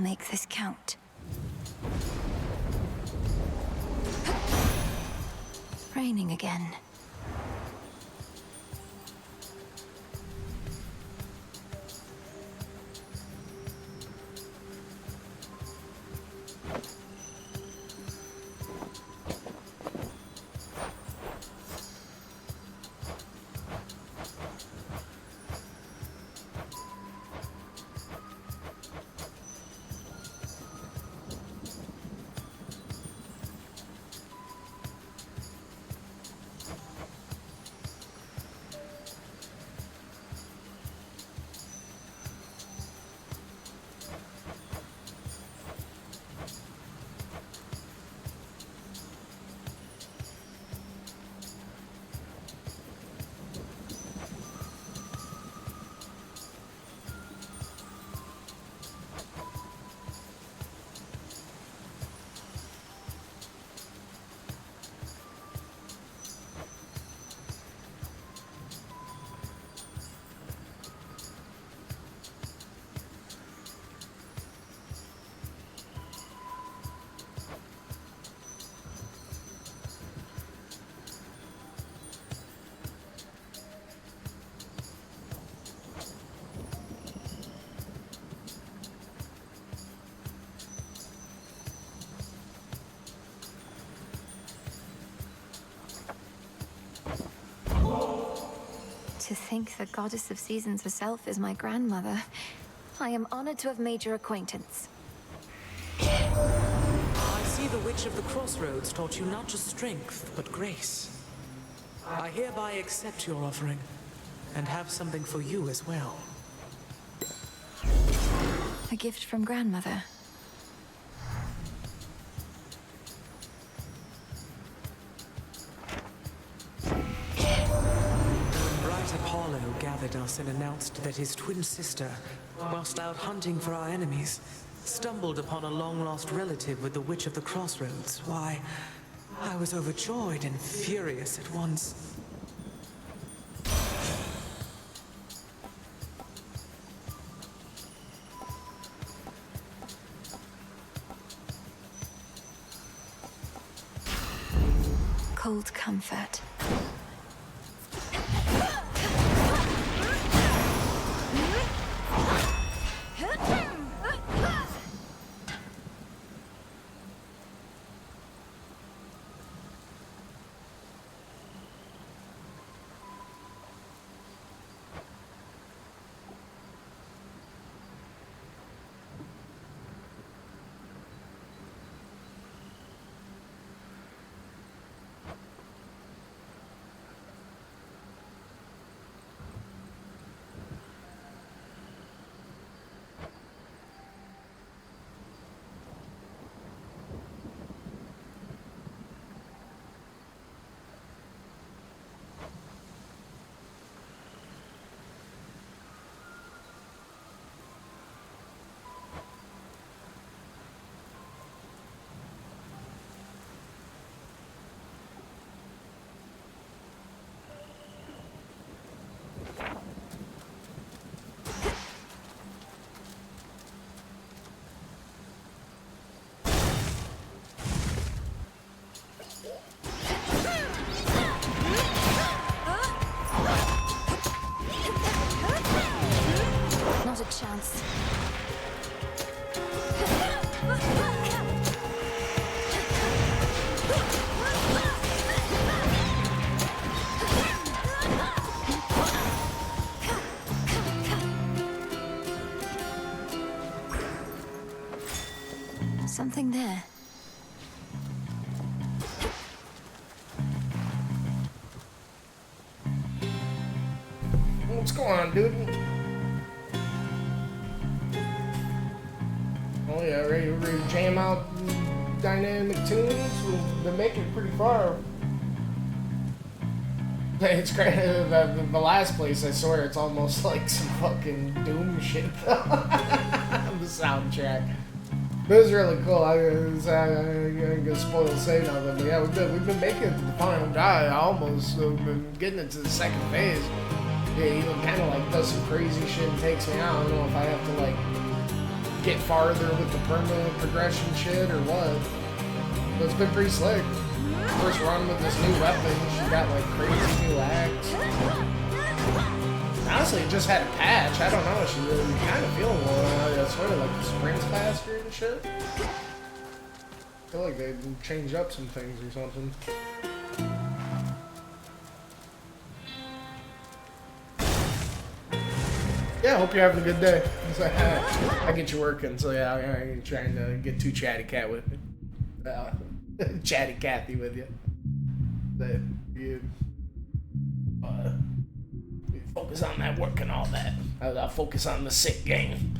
make this count. Raining again. To think the goddess of seasons herself is my grandmother. I am honored to have made your acquaintance. I see the Witch of the Crossroads taught you not just strength, but grace. I hereby accept your offering, and have something for you as well. A gift from grandmother. Apollo gathered us and announced that his twin sister, whilst out hunting for our enemies, stumbled upon a long-lost relative with the Witch of the Crossroads. Why, I was overjoyed and furious at once. Cold comfort. Not a chance. Something there. What's going on, dude? Oh yeah, ready to jam out dynamic tunes? We've been making it pretty far. It's great. The last place, I swear, it's almost like some fucking Doom shit. The soundtrack. But it was really cool. I'm gonna spoil the save of it, but yeah, we've been making it to the final guy. Almost been getting into the second phase. Yeah, he kind of like does some crazy shit and takes me out. I don't know if I have to like get farther with the permanent progression shit or what. But it's been pretty slick. First run with this new weapon, she got like crazy new axe. Honestly, it just had a patch. I don't know. She really kind of feeling one. It's sort of like the sprint's faster and shit. I feel like they changed up some things or something. Yeah, I hope you're having a good day. I get you working, so yeah, I ain't trying to get too chatty cat with me. Chatty Cathy with you. That you focus on that work and all that. I'll focus on the sick game.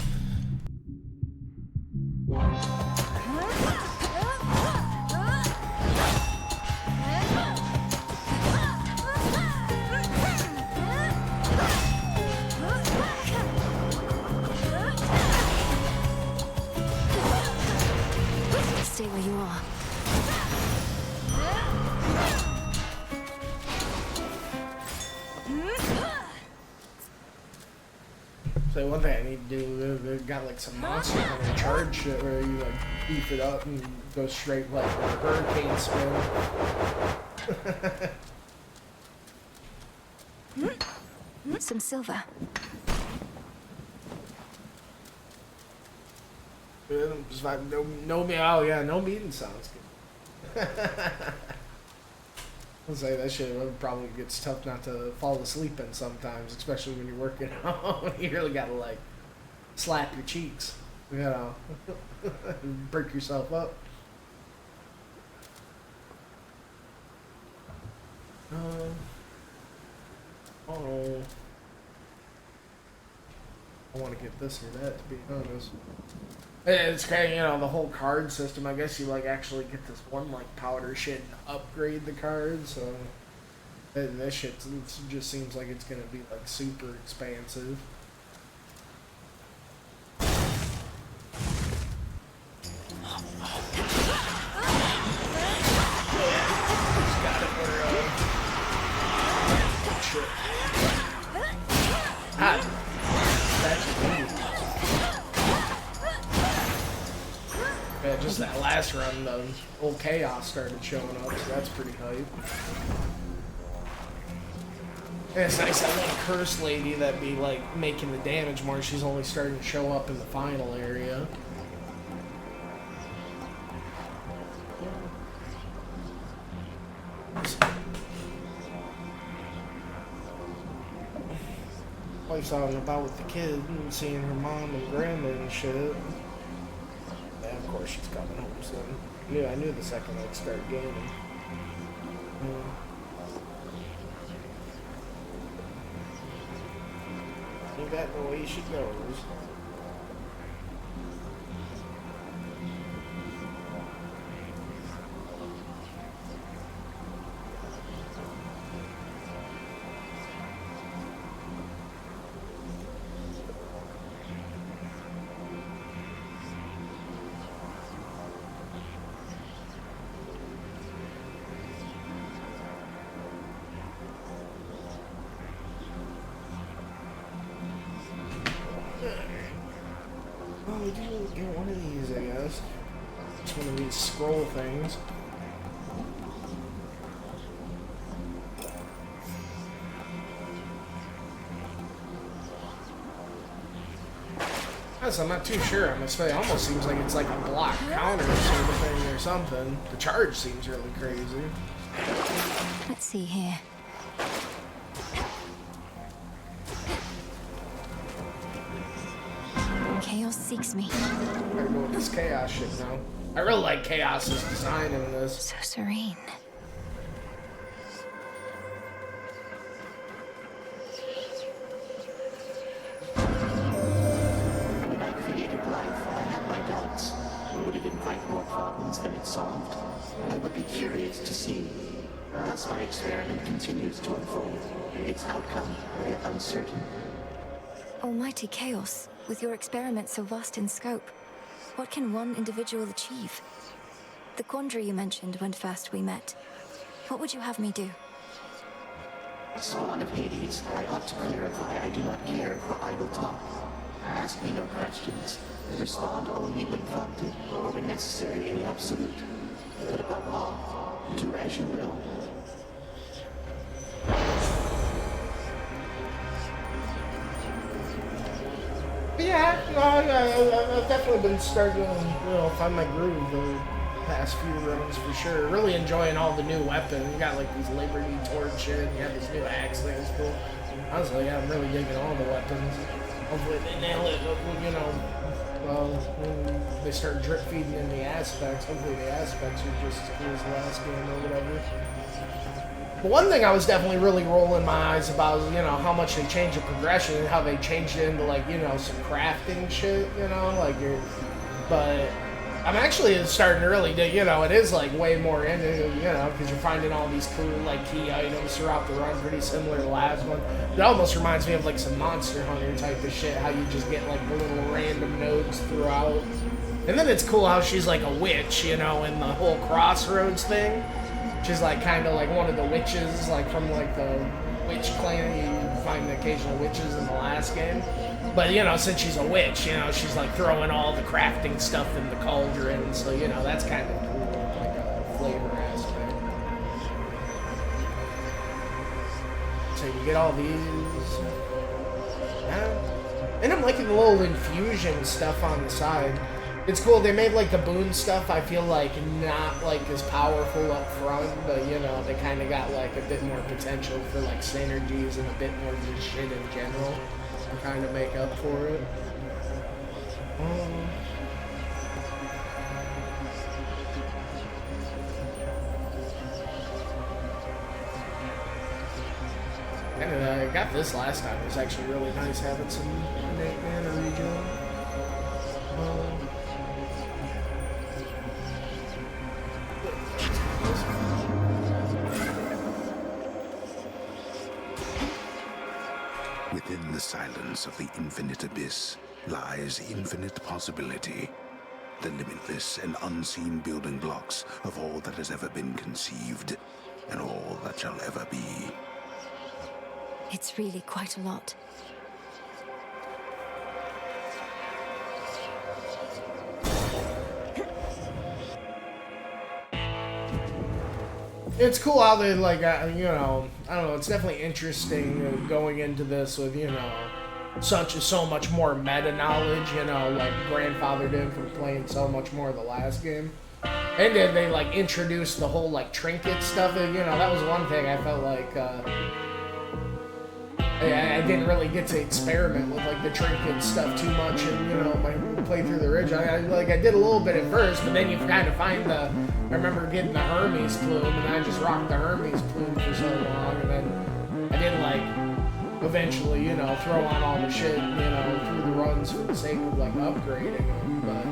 Stay where you are. So one thing I need to do, they've got like some monster hunter charge shit where you like beef it up and go straight like a hurricane spin. Some silver. Just like no meeting sounds good. I'll say that shit probably gets tough not to fall asleep in sometimes, especially when you're working out. You really gotta like slap your cheeks, you know, break yourself up. Oh, I want to get this or that, to be honest. It's kind of, you know, the whole card system. I guess you like actually get this one like powder shit and upgrade the cards. So and this shit just seems like it's gonna be like super expansive. Yeah, just that last run, the old Chaos started showing up, so that's pretty hype. And it's nice that one Curse Lady that be like making the damage more, she's only starting to show up in the final area. Wife's out and about with the kid and seeing her mom and grandma and shit. Yeah, of course she's coming home soon. I knew the second I'd start gaming. You got no way she goes. Well, we do get one of these, I guess. Just one of these scroll things. Yes, I'm not too sure. I'm gonna say it almost seems like it's like a block counter sort of thing or something. The charge seems really crazy. Let's see here. Chaos seeks me. I gotta go with this Chaos shit now. I really like Chaos's design in this. So serene. When I created life, I had my doubts. Would it invite more problems than it solved? I would be curious to see. Thus my experiment continues to unfold. Its outcome, yet uncertain. Almighty Chaos, with your experiment so vast in scope, what can one individual achieve? The quandary you mentioned when first we met. What would you have me do? Spawn of Hades, I ought to clarify I do not care for idle talk. Ask me no questions. Respond only when prompted or when necessary in the absolute. But above all, do as you will. But yeah, no, I've definitely been starting to, find my groove the past few runs for sure. Really enjoying all the new weapons. You got like these Liberty Torch shit, you have this new axe thing, it's cool. Honestly, yeah, I'm really digging all the weapons. Hopefully they nail it, when they start drip feeding in the aspects. Hopefully the aspects are just as cool as the last game or whatever. But one thing I was definitely really rolling my eyes about is, how much they changed the progression and how they changed it into, like, some crafting shit, but I'm actually starting to really dig, it is, like, way more into it, because you're finding all these cool, like, key items throughout the run, pretty similar to the last one. It almost reminds me of, like, some Monster Hunter type of shit, how you just get, like, the little random nodes throughout. And then it's cool how she's, like, a witch, in the whole Crossroads thing. She's like kind of like one of the witches, like from like the witch clan. You find the occasional witches in the last game, but since she's a witch, she's like throwing all the crafting stuff in the cauldron. So that's kind of cool, like a flavor aspect. So you get all these, and I'm liking the little infusion stuff on the side. It's cool, they made, like, the boon stuff, I feel like, not, like, as powerful up front, but, they kind of got, like, a bit more potential for, like, synergies and a bit more good shit in general to kind of make up for it. And I got this last time, it was actually really nice having some innate mana regen. Within the silence of the infinite abyss lies infinite possibility, the limitless and unseen building blocks of all that has ever been conceived, and all that shall ever be. It's really quite a lot. It's cool how they, like, I don't know, it's definitely interesting going into this with, so much more meta-knowledge, like Grandfather did from playing so much more of the last game. And then they, like, introduced the whole, like, trinket stuff, and, that was one thing I felt like, I didn't really get to experiment with, like, the trinket stuff too much in, my playthrough of the Ridge. I did a little bit at first, but then you kind of find I remember getting the Hermes plume, and I just rocked the Hermes plume for so long, and then I did, like, eventually, throw on all the shit, through the runs for the sake of, like, upgrading them, but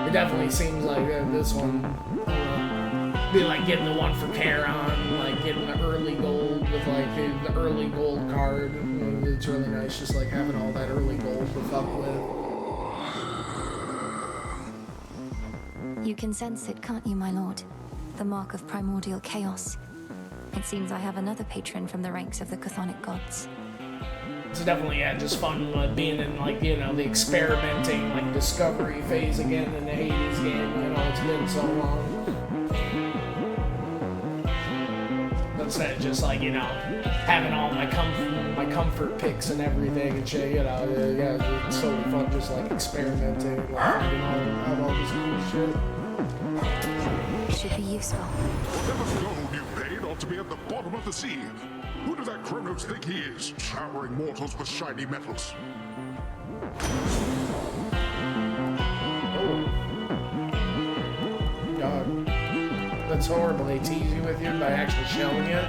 it definitely seems like this one, be like getting the one for Charon, like getting the early gold with like the early gold card. It's really nice just like having all that early gold to fuck with. You can sense it, can't you, my lord? The mark of primordial chaos. It seems I have another patron from the ranks of the chthonic gods. It's definitely, just fun being in, like, the experimenting, like, discovery phase again in the Hades game. It's been so long. Instead of just, like, having all my comfort picks and everything and shit, it's totally fun just, like, experimenting, like, finding all this cool shit. Should be useful. Whatever gold you paid ought to be at the bottom of the sea. Who does that Kronos think he is, showering mortals with shiny metals? God. That's horrible. They tease you with it by actually showing you.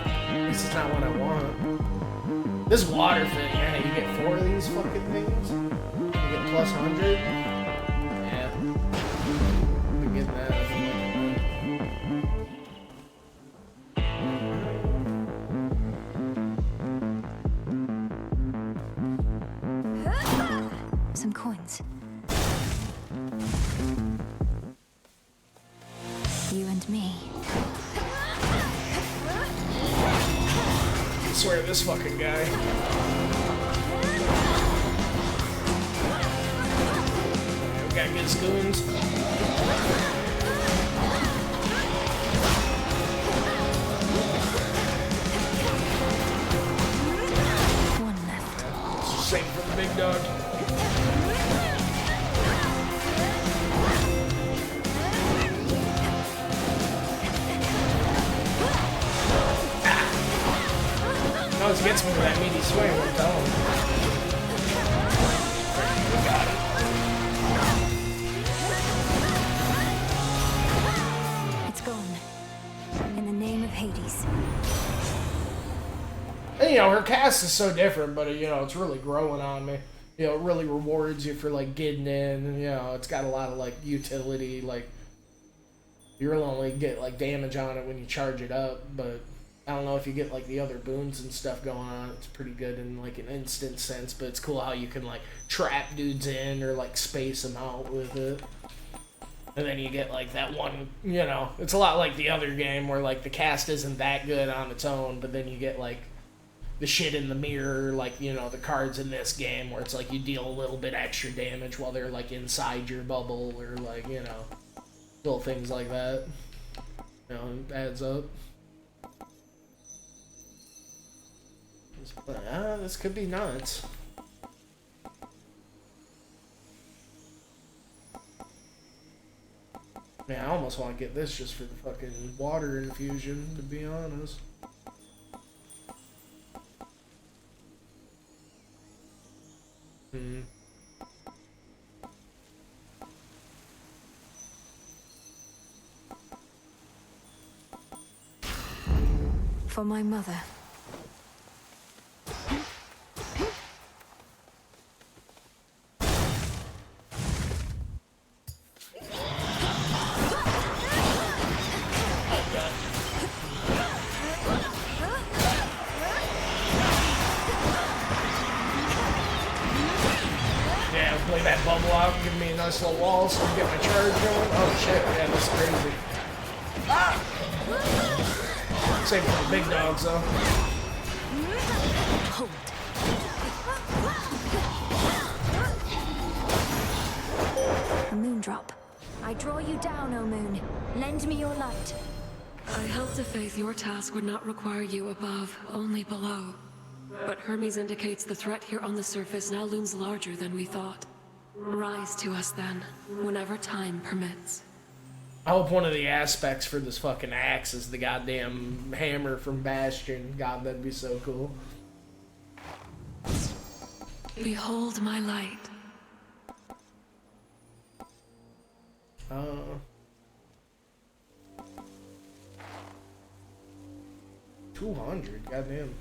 This is not what I want. This water thing, yeah, you get 4 of these fucking things. You get plus 100. Yeah. We get that. Some coins. You and me. I swear this fucking guy. got good spoons. One left. Same for the big dog. Always gets me with that meaty swing, I'm telling you. We got it. It's gone. In the name of Hades. And, you know, her cast is so different, but, you know, it's really growing on me. You know, it really rewards you for, like, getting in. And, you know, it's got a lot of, like, utility. Like, you really only get, like, damage on it when you charge it up, but I don't know if you get, like, the other boons and stuff going on. It's pretty good in, like, an instant sense, but it's cool how you can, like, trap dudes in or, like, space them out with it. And then you get, like, that one, you know, it's a lot like the other game where, like, the cast isn't that good on its own, but then you get, like, the shit in the mirror, like, you know, the cards in this game where it's, like, you deal a little bit extra damage while they're, like, inside your bubble or, like, you know, little things like that. You know, it adds up. This could be nuts. Man, I almost want to get this just for the fucking water infusion, to be honest. For my mother. Play that bubble out, give me a nice little wall so I can get my charge going. Oh shit, yeah, that's crazy. Ah! Same for the big dogs though. A moon drop. I draw you down, O moon. Lend me your light. I held to faith your task would not require you above, only below. But Hermes indicates the threat here on the surface now looms larger than we thought. Rise to us then, whenever time permits. I hope one of the aspects for this fucking axe is the goddamn hammer from Bastion. God, that'd be so cool. Behold my light. 200, goddamn.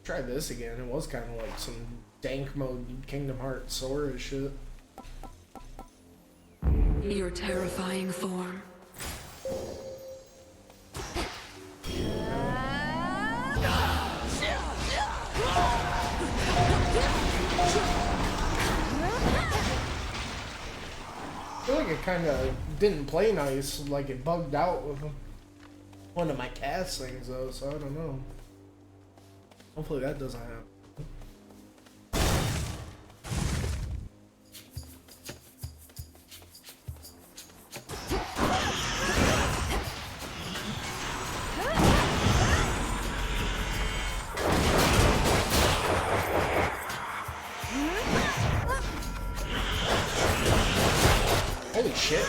Try this again. It was kind of like some dank mode Kingdom Hearts Sora shit. Your terrifying form. I feel like it kind of didn't play nice, like it bugged out with one of my cast things though, so I don't know. Hopefully that doesn't happen. Holy shit.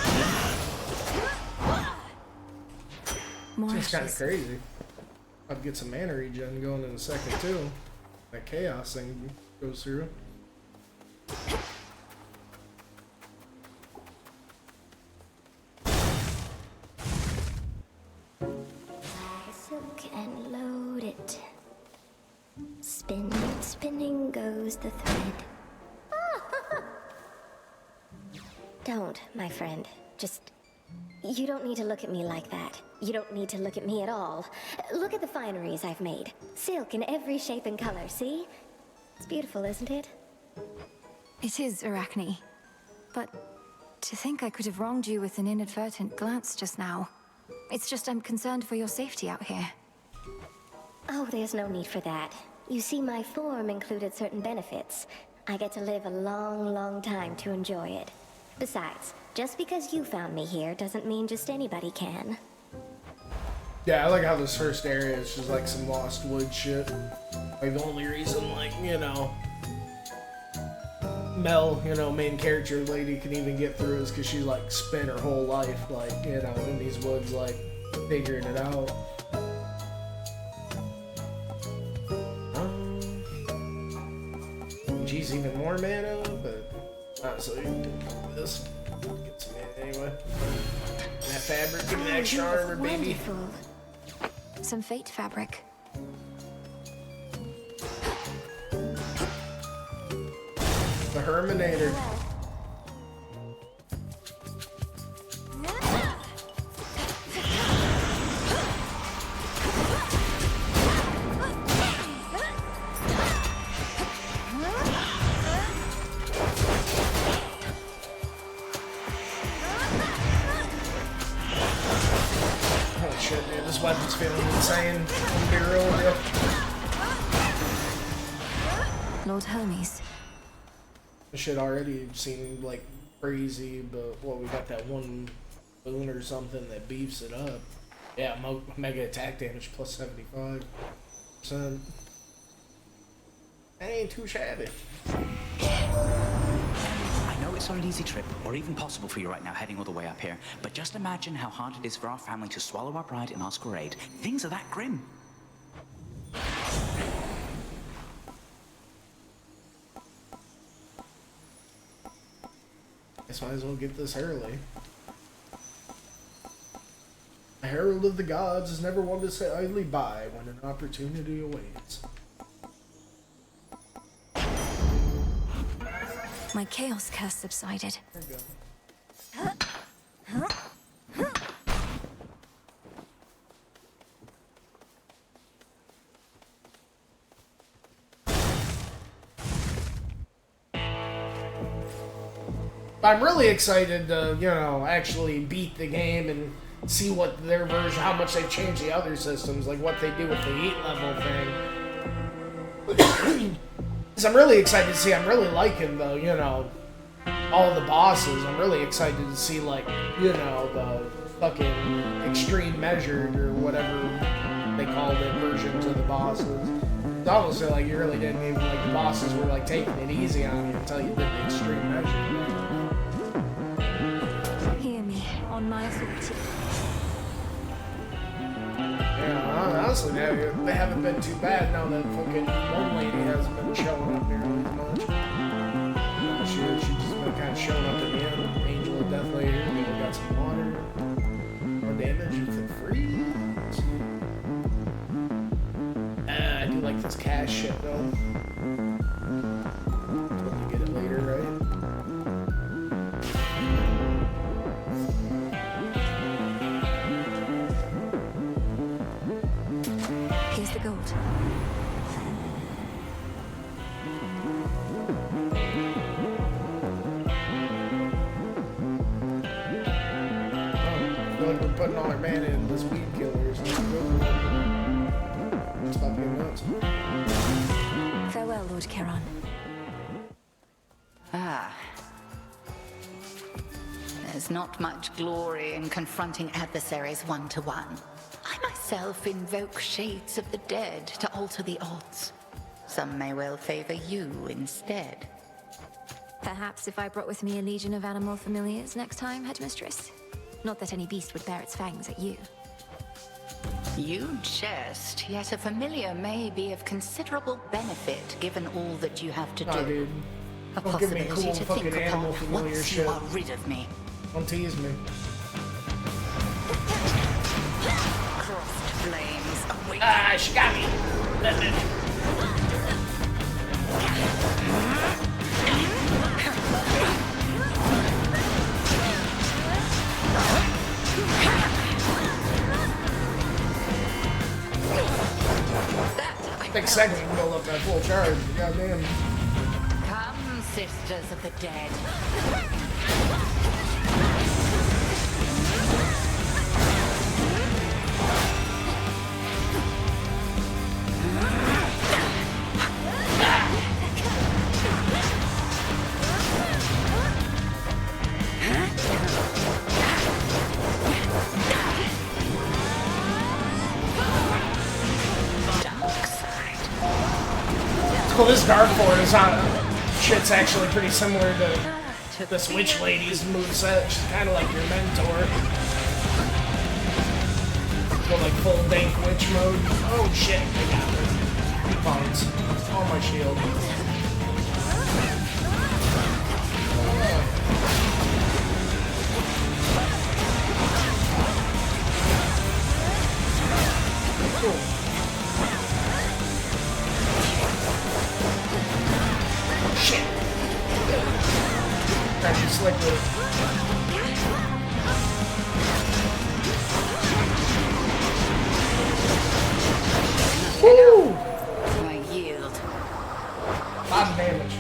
It's kind of crazy. I'd get some mana regen going in a second too. That chaos thing goes through. Silk and load it. Spin, spinning goes the thread. Don't, my friend. Just... You don't need to look at me like that. You don't need to look at me at all. Look at the fineries I've made. Silk in every shape and color, see? It's beautiful, isn't it? It is, Arachne. But to think I could have wronged you with an inadvertent glance just now. It's just I'm concerned for your safety out here. Oh, there's no need for that. You see, my form included certain benefits. I get to live a long, long time to enjoy it. Besides, just because you found me here doesn't mean just anybody can. Yeah, I like how this first area is just like some Lost Wood shit. Like the only reason, like, you know, Mel, you know, main character lady can even get through is because she like spent her whole life, like, you know, in these woods, like, figuring it out. Geez, even more mana, but honestly, you can do this. Get some mana anyway. That fabric, give me that extra armor, baby. Wonderful. Some fate fabric. The Herminator. Oh shit, dude, this weapon's feeling insane. I'll be real with you. Lord Hermes. This shit already seemed like crazy, but well, we got that one boon or something that beefs it up. Yeah, mega attack damage plus 75%. That ain't too shabby. I know it's not an easy trip, or even possible for you right now heading all the way up here, but just imagine how hard it is for our family to swallow our pride and ask for aid. Things are that grim. Guess might as well get this early. A herald of the gods is never one to say idly by when an opportunity awaits. My chaos curse subsided. There we go. I'm really excited to, you know, actually beat the game and see what their version, how much they've changed the other systems, like what they do with the 8-level thing. Because I'm really excited to see, I'm really liking the, you know, all the bosses. I'm really excited to see, like, you know, the fucking extreme measured or whatever they called it versions of the bosses. It's almost like you really didn't even, like, the bosses were, like, taking it easy on you until you did the extreme measure. Hear me on my authority. Yeah, honestly, they haven't been too bad now that fucking one lady hasn't been showing up nearly as much. She's just been kind of showing up at the end. Angel of Death Lady, we got some water. More damage with the freeze. I do like this cash shit though. Totally get it later, right? Here's the gold. I feel like we're putting all our mana in this weed killer. Stop being nuts. Farewell, Lord Charon. Ah. There's not much glory in confronting adversaries one-to-one. I myself invoke shades of the dead to alter the odds. Some may well favor you instead. Perhaps if I brought with me a legion of animal familiars next time, Headmistress? Not that any beast would bear its fangs at you. You jest, yet a familiar may be of considerable benefit given all that you have to do. Nah, dude. A Don't give me possibility cool to fucking think animal upon familiar once shit. you are rid of me. Don't tease me. Crossed flames await. Ah, she got me. Take a second to build up that full charge. Goddamn. Come, sisters of the dead. Well, this Dark Lord is on. Shit's actually pretty similar to this witch lady's moveset. She's kind of like your mentor. Go like full dank witch mode. Oh shit, I got her. Bones. On my shield. Cool. Shit. Pressure slick with it. Woo! I yield. A lot of damage.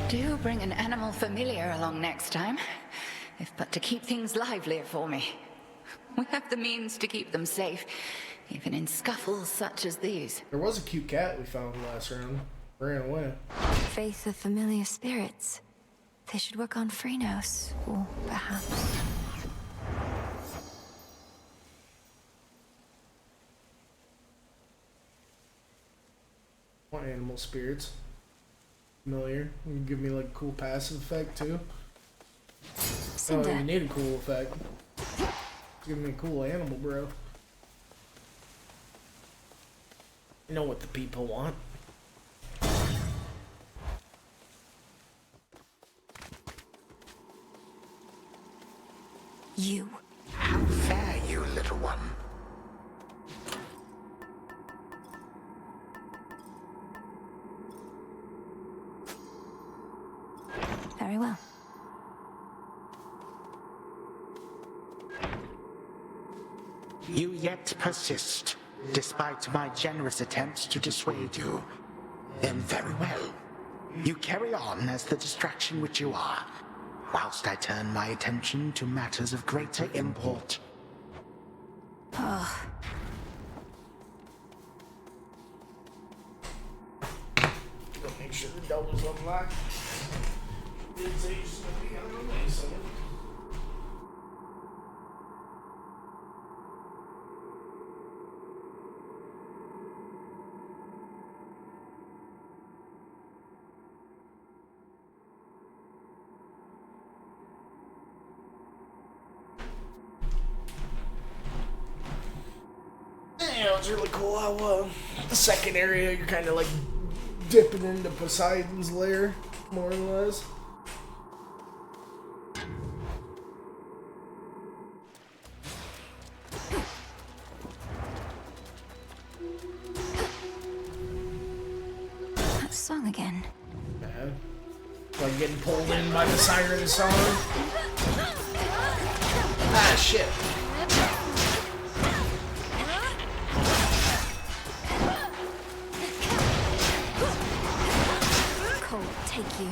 Do bring an animal familiar along next time, if but to keep things livelier for me. We have the means to keep them safe, even in scuffles such as these. There was a cute cat we found last round. Ran away. Faith of familiar spirits. They should work on Phrynos, or perhaps... What animal spirits? Familiar. You can give me like a cool passive effect too. I don't Cinder. even need a cool effect. Give me a cool animal, bro. You know what the people want. You. How fare you, little one? Very well. You yet persist, despite my generous attempts to dissuade you. Then very well. You carry on as the distraction which you are, whilst I turn my attention to matters of greater import. Oh. Go make sure the double's unlocked. Didn't say she's gonna be on the way, so. Yeah, it was really cool how the second area you're kind of like dipping into Poseidon's lair, more or less. That song again. Yeah. Like getting pulled in by the siren song. Ah, shit. Cole, take you.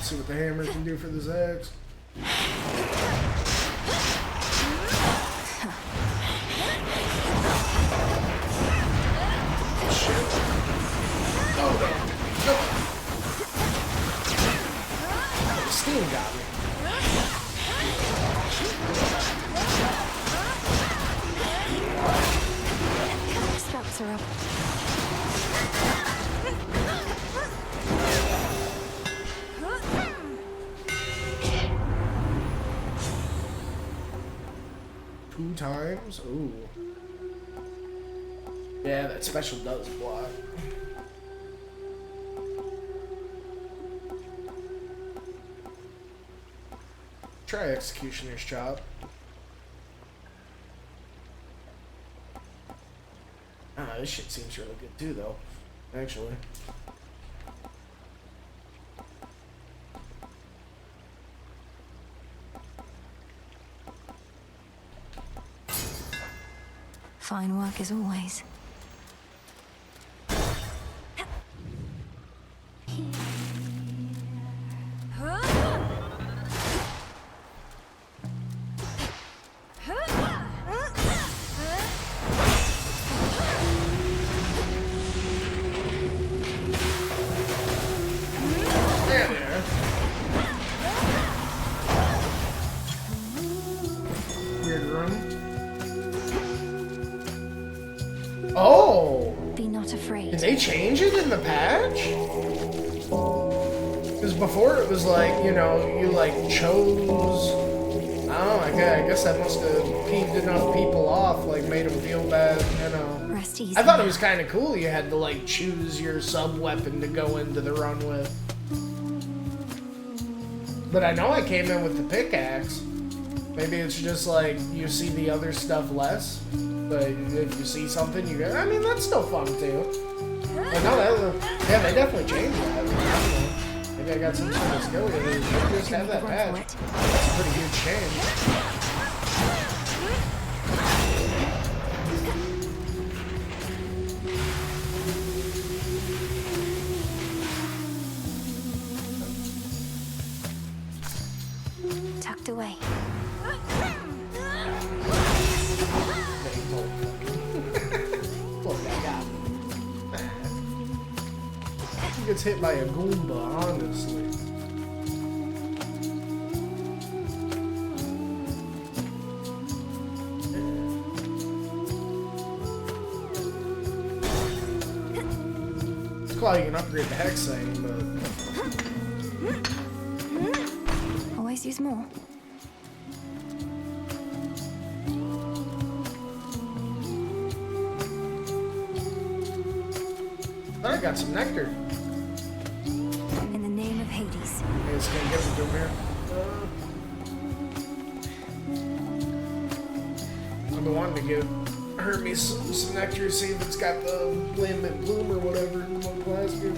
See what the hammer can do for this axe. Shit. Oh, man. The steam got me. Straps are up. 2 times? Ooh. Yeah, that special does block. Try Executioner's Chop. Ah, this shit seems really good too, though. Actually. Fine work as always. Did they change it in the patch? Because before it was like, you know, you like chose. I don't know. I guess that must have peeved enough people off, like made them feel bad, you know. Rest easy. I thought it was kind of cool. You had to like choose your sub weapon to go into the run with. But I know I came in with the pickaxe. Maybe it's just like you see the other stuff less, but if you see something, you go. I mean, that's still fun too. But no, yeah, they definitely changed that. I don't know. Maybe I got some sort of skill with it. Maybe just have that patch. That's a pretty huge change. Tucked away. Look, I got him. He gets hit by a Goomba, honestly. It's cool how you can upgrade the Hexane, but... Always use more. I got some nectar. In the name of Hades. Okay, just gonna give it to him here. I've been wanting to give Hermes some nectar, see if it's got the Lambent Bloom or whatever in one plastic.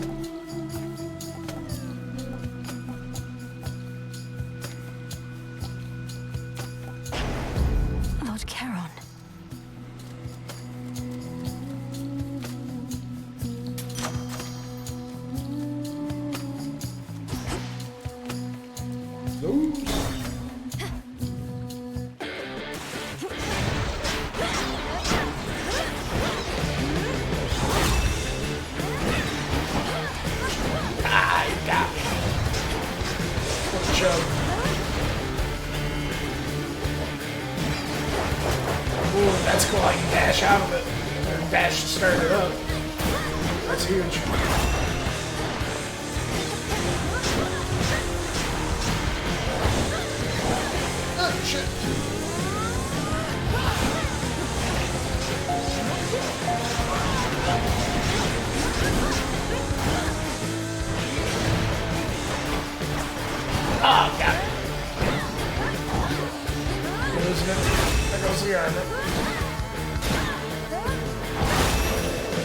Lord Charon. That's cool, I can dash out of it. Or dash to start it up. That's huge. Oh, shit. Oh, got it. Losing it. There goes the armor.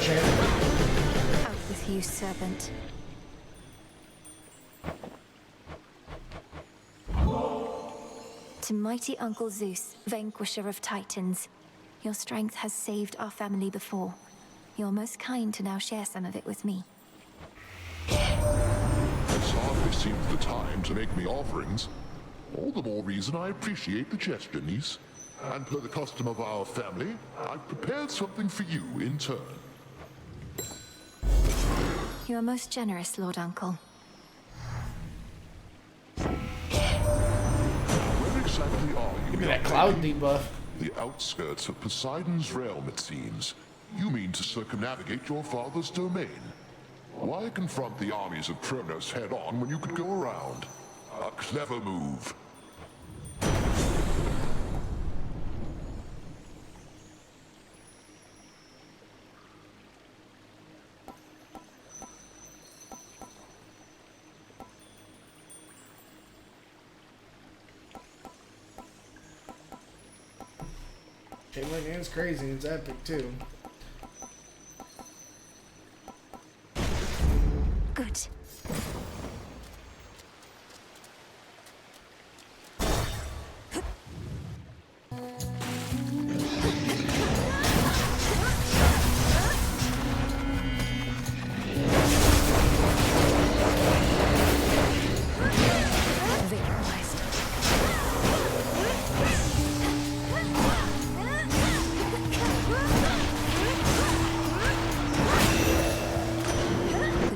Out with you, serpent. To mighty Uncle Zeus, vanquisher of titans, your strength has saved our family before. You're most kind to now share some of it with me. This hardly seems the time to make me offerings. All the more reason I appreciate the gesture, niece. And per the custom of our family, I've prepared something for you in turn. You are most generous, Lord Uncle. Where exactly are you? Give me that cloud debuff. The outskirts of Poseidon's realm, it seems. You mean to circumnavigate your father's domain. Why confront the armies of Kronos head-on when you could go around? A clever move. Chainlink is crazy, it's epic too. Good.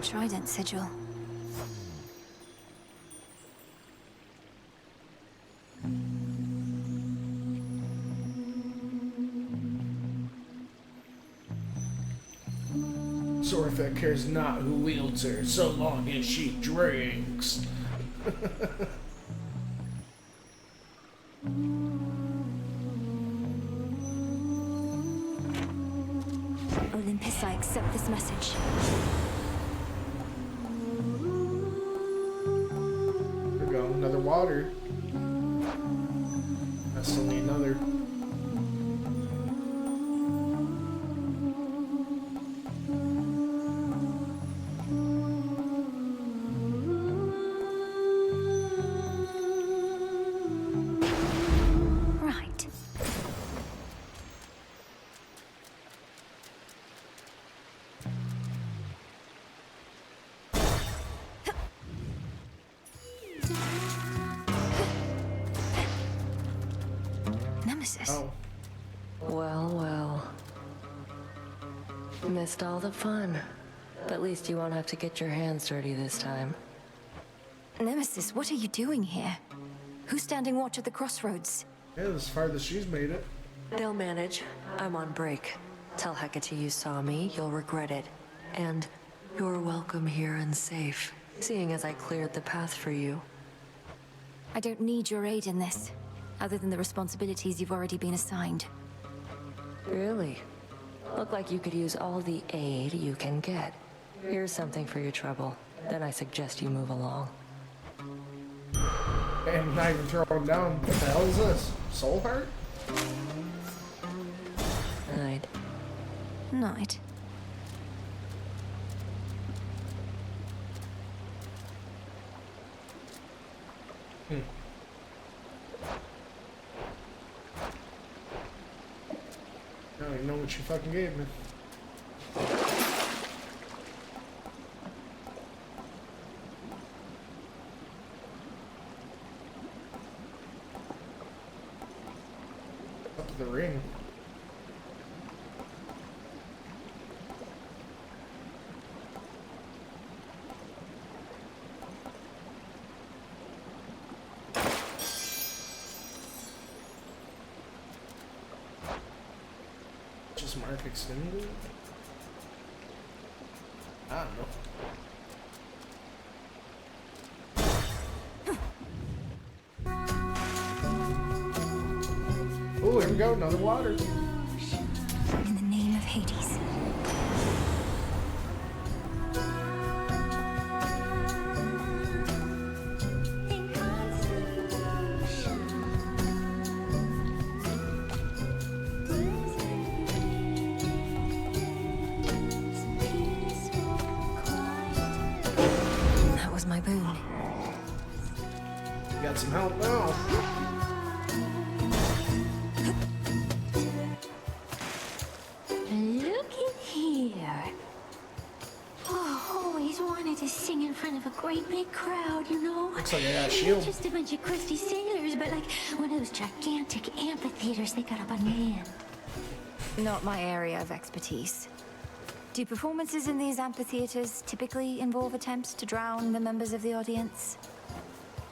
Trident sigil. Zortha cares not who wields her, so long as she drinks. Olympus, I accept this message. There we go, another water. That's only another. Right. Nemesis. Oh. Well, well. Missed all the fun. But at least you won't have to get your hands dirty this time. Nemesis, what are you doing here? Who's standing watch at the crossroads? Yeah, as far as she's made it. They'll manage. I'm on break. Tell Hecate you saw me, you'll regret it. And you're welcome here and safe, seeing as I cleared the path for you. I don't need your aid in this, other than the responsibilities you've already been assigned. Really? Look like you could use all the aid you can get. Here's something for your trouble. Then I suggest you move along. And not even throw him down. What the hell is this? Soul Heart? Night. Night. I don't even know what you fucking gave me. Up to the ring. Just mark extended? I don't know. Oh, here we go, another water. In the name of Hades. That was my boon. You got some help now. Look at here. Oh, always wanted to sing in front of a great big crowd, you know? Looks like I got a shield. Just a bunch of crusty sailors, but like one of those gigantic amphitheaters they got up on land. Not my area of expertise. Do performances in these amphitheaters typically involve attempts to drown the members of the audience?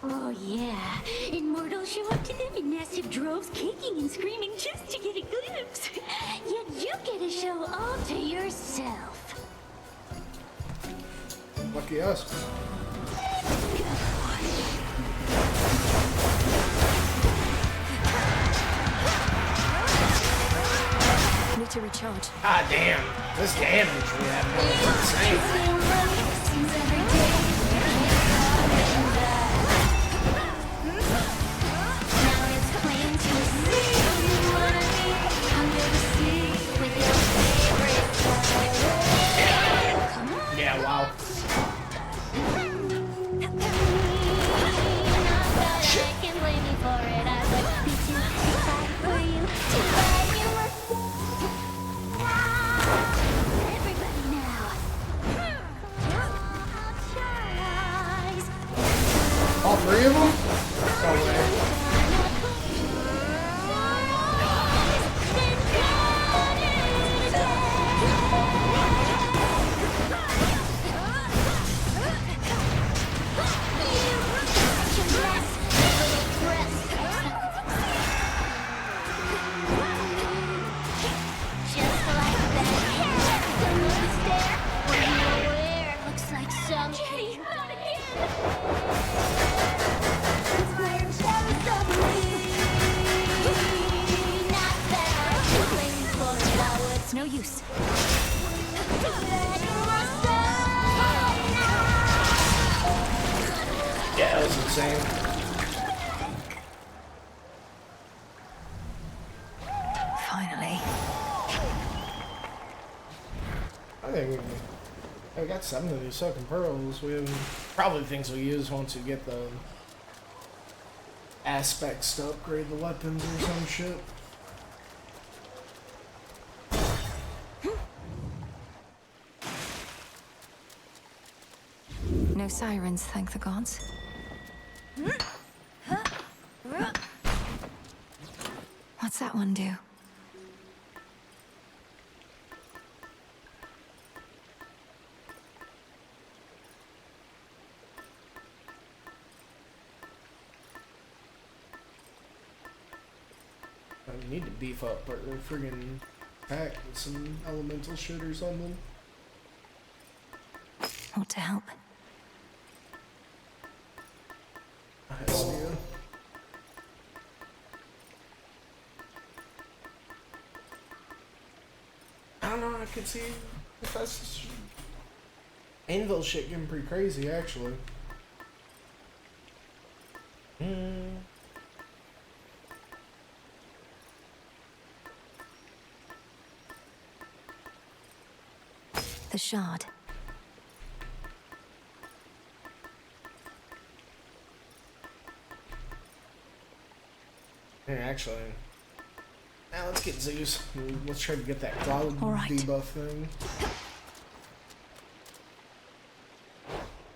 Oh, yeah. Immortals show up to them in massive droves, kicking and screaming just to get a glimpse. Yet you get a show all to yourself. Lucky us. Need to recharge. Ah, damn. This damage we have is insane. Yeah, wow. Yeah, that was insane. Finally. I think we got 7 of these sucking pearls. We have probably things we use once you get the aspects to upgrade the weapons or some shit. No sirens, thank the gods. What's that one do? We need to beef up our friggin' pack with some elemental shit or something. Ought to help. I see ya. I don't know, I could see if that's anvil shit getting pretty crazy actually. The shard. Yeah, actually. Now let's get Zeus. Let's try to get that cloud All right. debuff thing.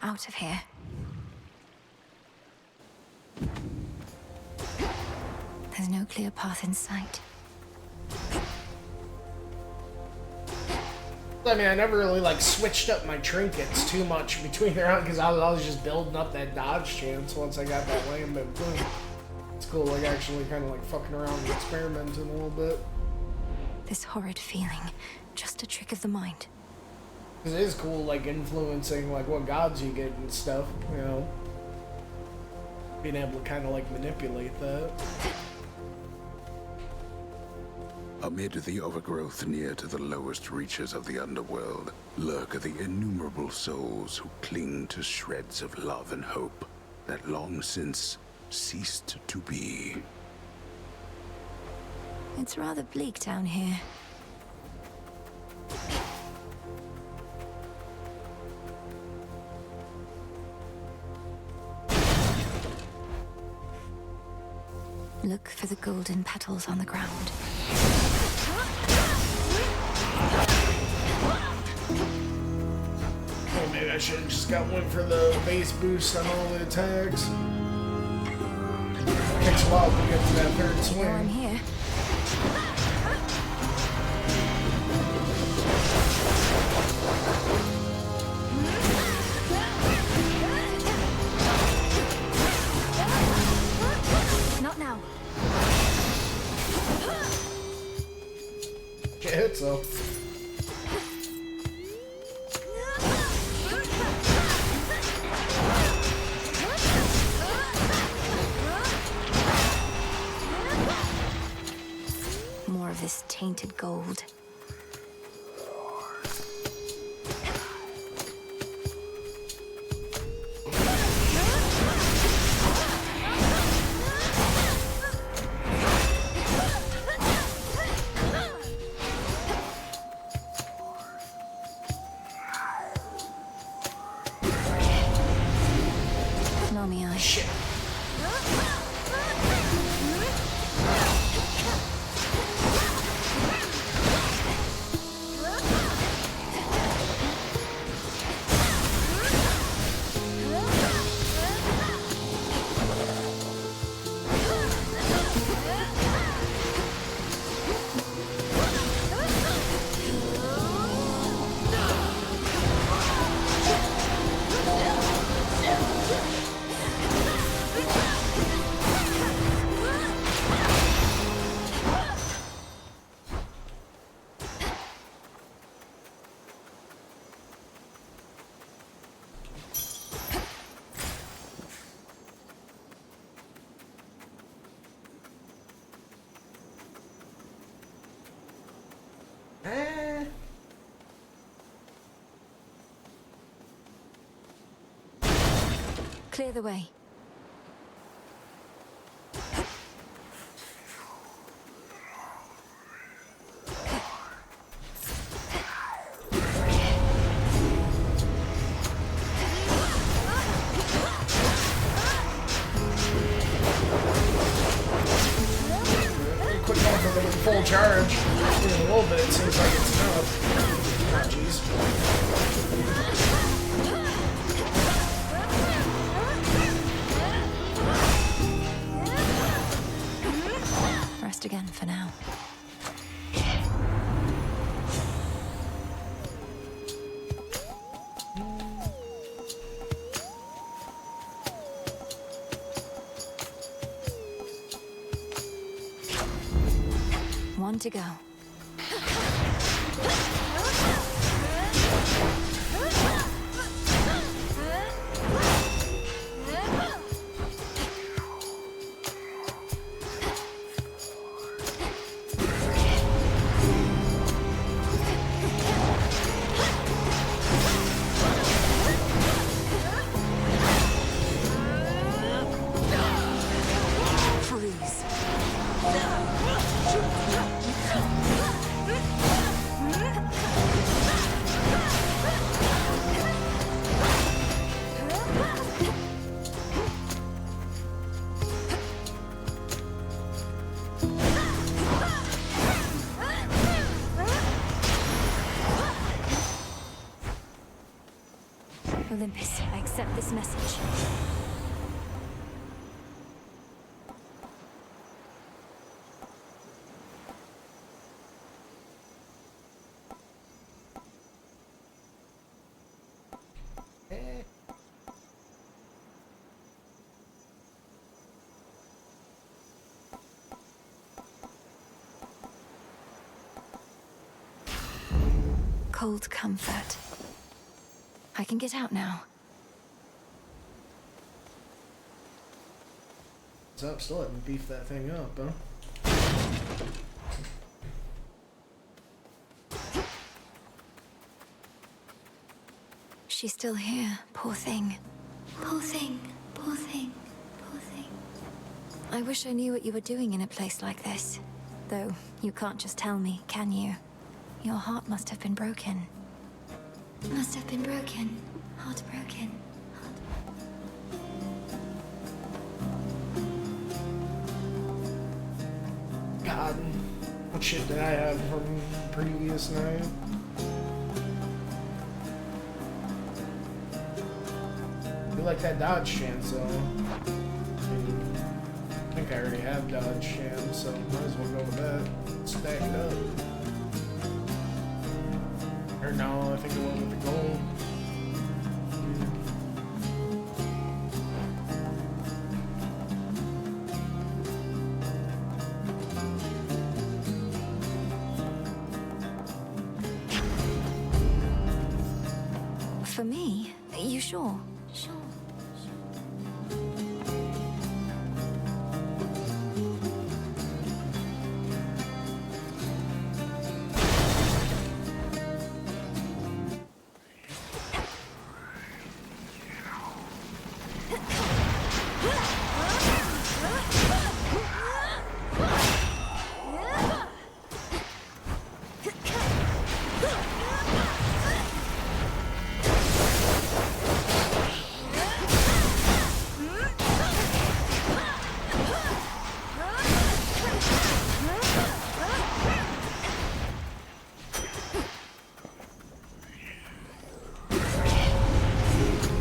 Out of here. There's no clear path in sight. I mean, I never really like switched up my trinkets too much between their own because I was just building up that dodge chance once I got that lambent boom. It's cool, like actually kind of like fucking around and experimenting a little bit. This horrid feeling, just a trick of the mind. Cause it is cool, like influencing like what gods you get and stuff, you know. Being able to kind of like manipulate that. Amid the overgrowth near to the lowest reaches of the underworld lurk the innumerable souls who cling to shreds of love and hope that long since ceased to be. It's rather bleak down here. Look for the golden petals on the ground. Oh, maybe I should have just got one for the base boost on all the attacks. Takes a while to get to that third swing. I'm here. Not now. Get hit, so. More of this tainted gold. Nami, I... Shit. Clear the way. Quick enough for them in full charge. In a little bit, it seems like it's enough. Oh, jeez. Rest again for now. One to go. Freeze. Olympus, I accept this message. Cold comfort. I can get out now. What's up? Still haven't beefed that thing up, huh? She's still here, poor thing. Poor thing, poor thing, poor thing. I wish I knew what you were doing in a place like this. Though, you can't just tell me, can you? Your heart must have been broken. Must have been broken. Heartbroken. God, what shit did I have from previous night? I feel like that dodge chance, though. I think I already have dodge chance, so might as well go with that. Stack it up. Or no, I think it went with the gold. For me? You sure? Sure.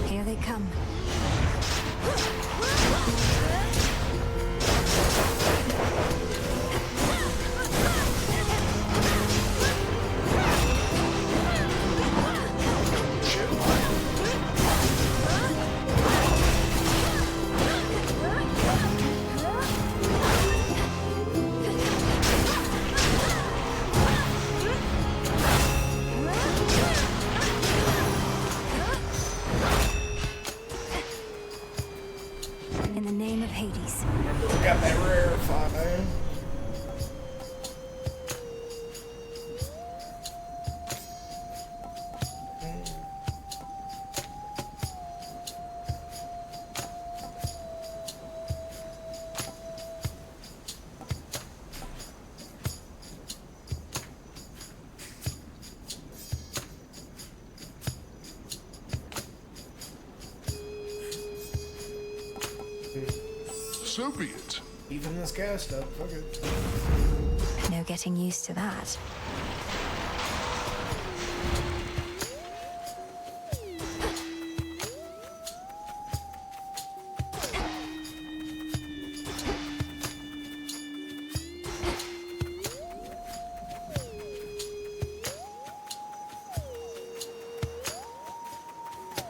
Here they come. In the name of Hades. We got that rare fire. so be it. Even this gas stuff, fuck it. No getting used to that.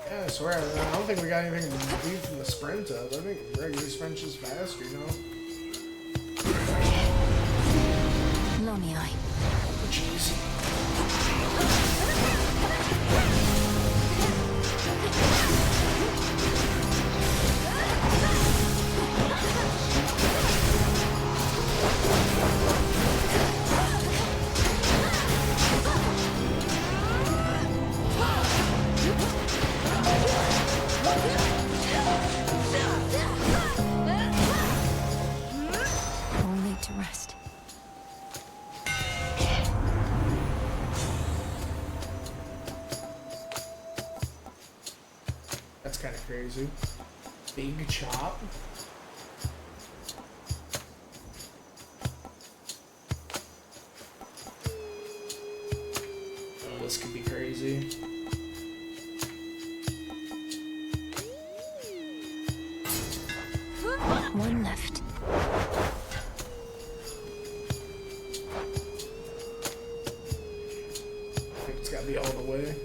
Yeah, I swear, I don't think we got anything to beat from the sprint up. I think regular sprint's just faster, you know? Lomiai. Jeez. All need to rest. That's kind of crazy. Big chop. Oh, this could be crazy. One left. I think it's gotta be all the way.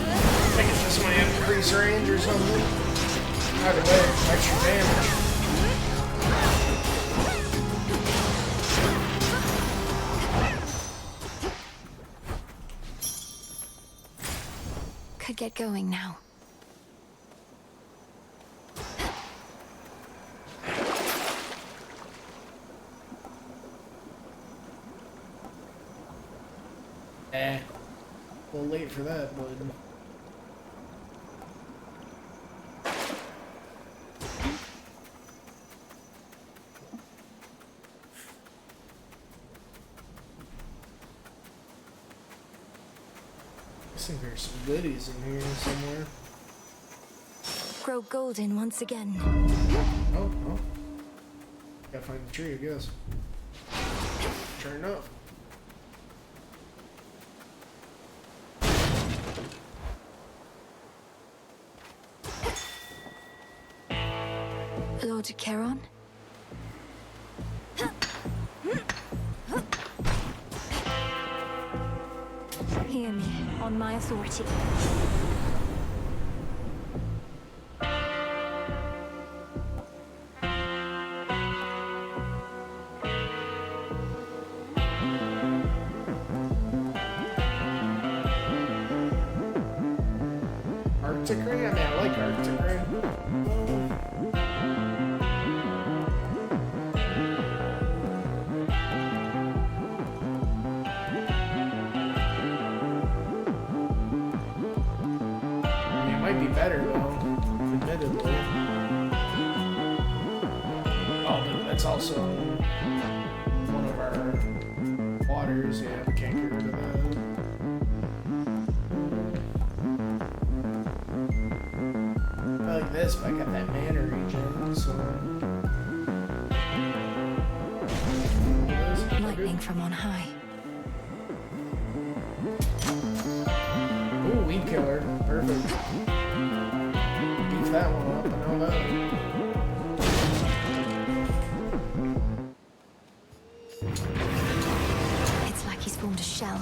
I think it's just my increase range or something. Either way, extra damage. Could get going now. A little late for that, but... I think there's some goodies in here somewhere. Grow golden once again. Oh. Gotta find the tree, I guess. Sure enough. Lord Charon? Hear me, on my authority. Arctic Ring? I mean, I like Arctic Ring. I mean, it might be better, though, admittedly. Oh, but that's also one of our waters. Yeah, we can't get rid of that. I like this, but I got that mana regen, so... Lightning from on high. Ooh, weed killer. Perfect. Beef that one up, I know that. It's like he's formed a shell.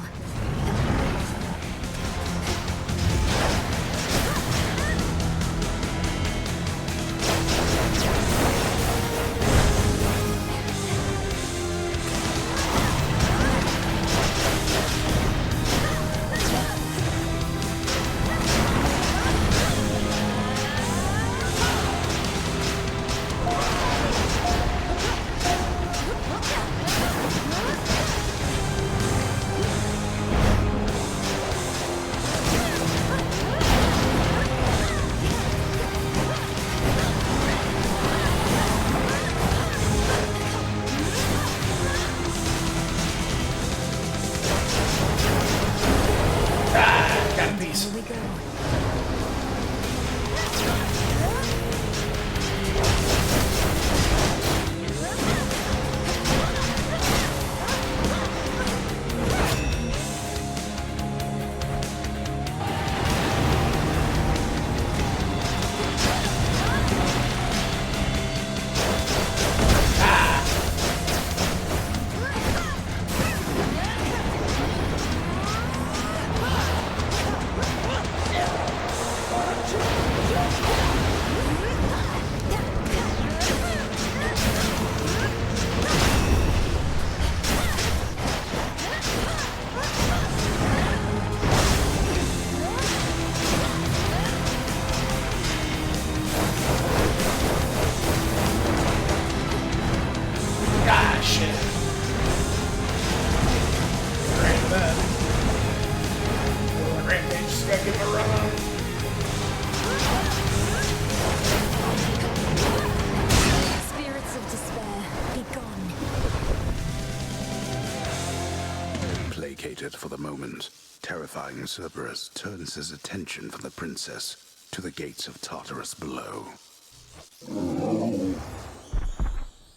isolated for the moment, terrifying Cerberus turns his attention from the princess to the gates of Tartarus below.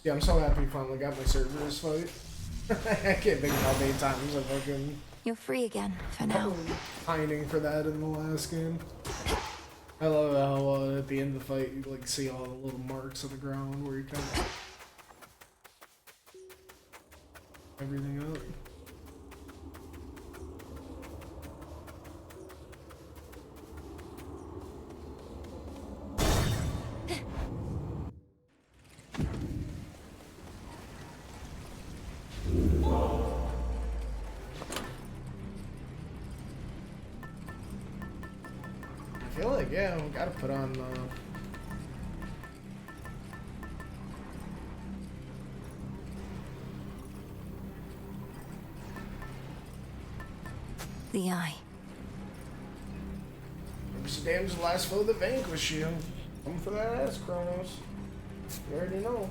Yeah, I'm so happy I finally got my Cerberus fight. I can't think of how many times I fucking... You're free again, for now. Pining for that in the last game. I love how at the end of the fight you like see all the little marks on the ground where you kind of... everything up. I feel like, yeah, we gotta put on the eye. Remember Dam's last foe that vanquished you. Come for that ass, Kronos. You already know.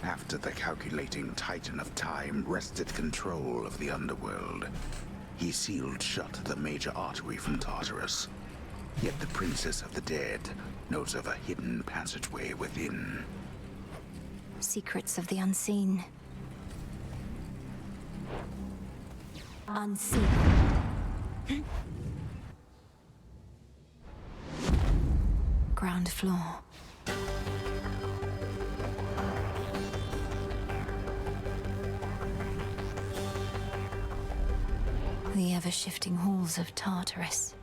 After the calculating Titan of Time wrested control of the underworld, he sealed shut the major artery from Tartarus. Yet the Princess of the Dead knows of a hidden passageway within. Secrets of the unseen. Unseen. Ground floor. The ever-shifting halls of Tartarus.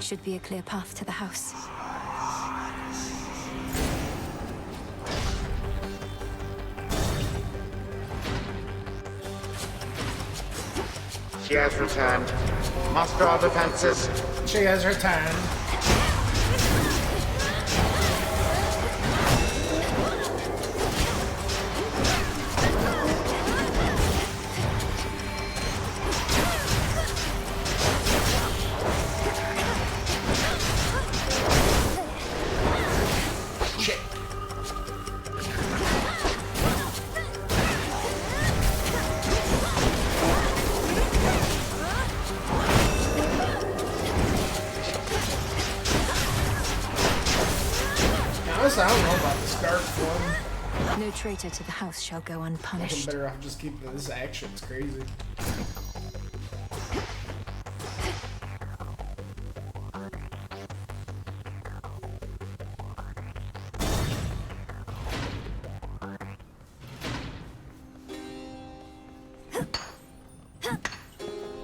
Should be a clear path to the house. She has returned. Muster our defenses. She has returned. I don't know about the scarf one. No traitor to the house shall go unpunished. I'm better off just keeping this action. It's crazy.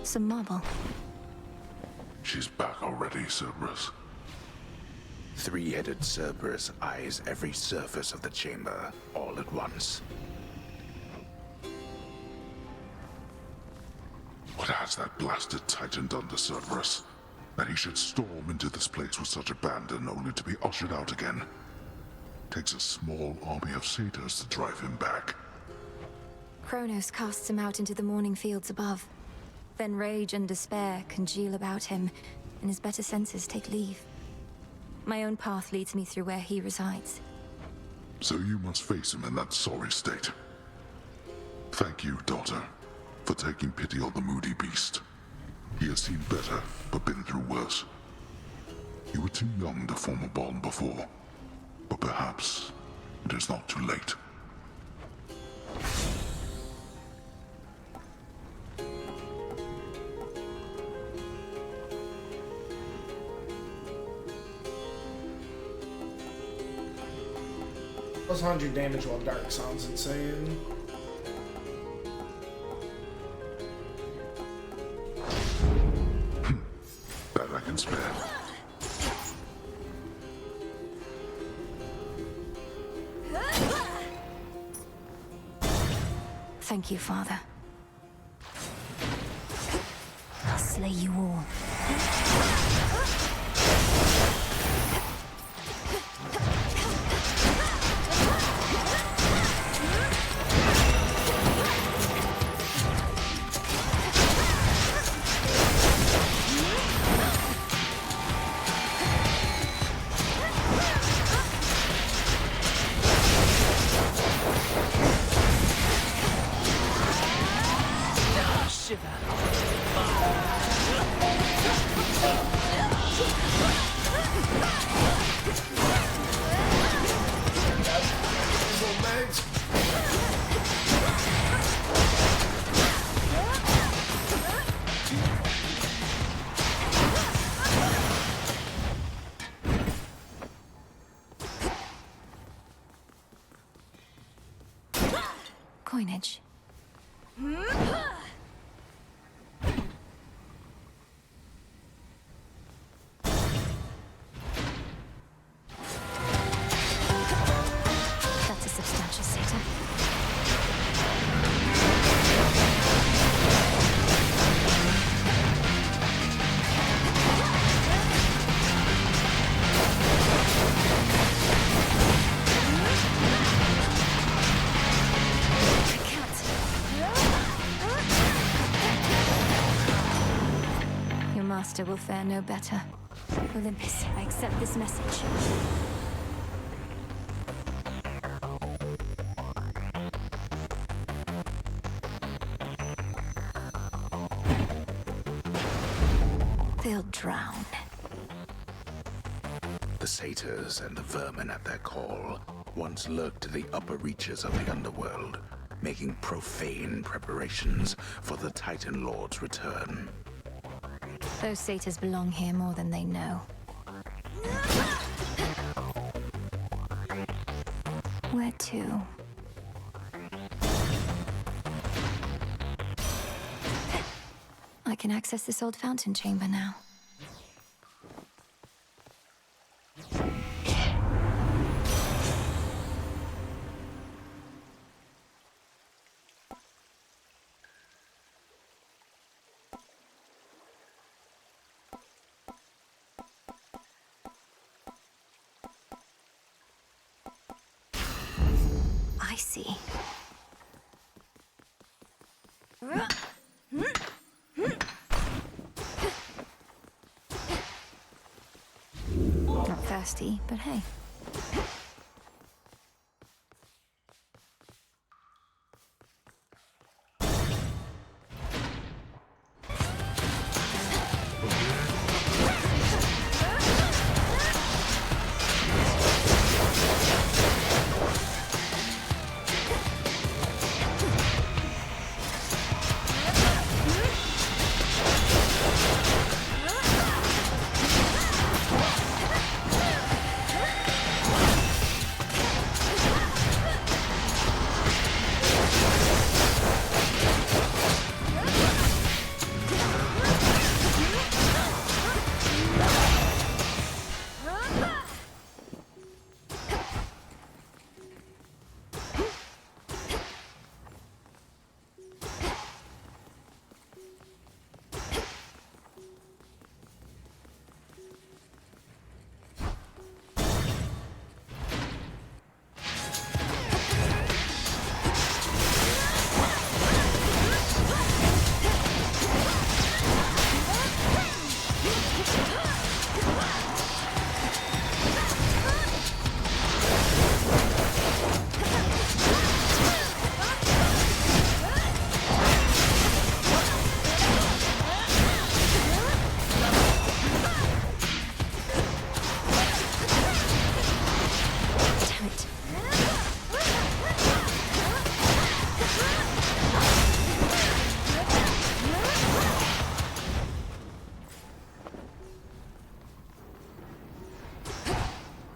Some marble. She's back already, Cerberus. Three-headed Cerberus eyes every surface of the chamber, all at once. What has that blasted Titan done to Cerberus? That he should storm into this place with such abandon only to be ushered out again. Takes a small army of satyrs to drive him back. Kronos casts him out into the morning fields above. Then rage and despair congeal about him, and his better senses take leave. My own path leads me through where he resides. So you must face him in that sorry state. Thank you, daughter, for taking pity on the moody beast. He has seen better, but been through worse. You were too young to form a bond before, but perhaps it is not too late. Plus 100 damage while dark sounds insane. That I can spare. Thank you, Father. I'll slay you all. signage. That's a substantial satyr. Your master will fare no better. Olympus, I accept this message. They'll drown. The satyrs and the vermin at their call once lurked in the upper reaches of the underworld, making profane preparations for the Titan Lord's return. Those satyrs belong here more than they know. Where to? I can access this old fountain chamber now. I see. Not thirsty, but hey.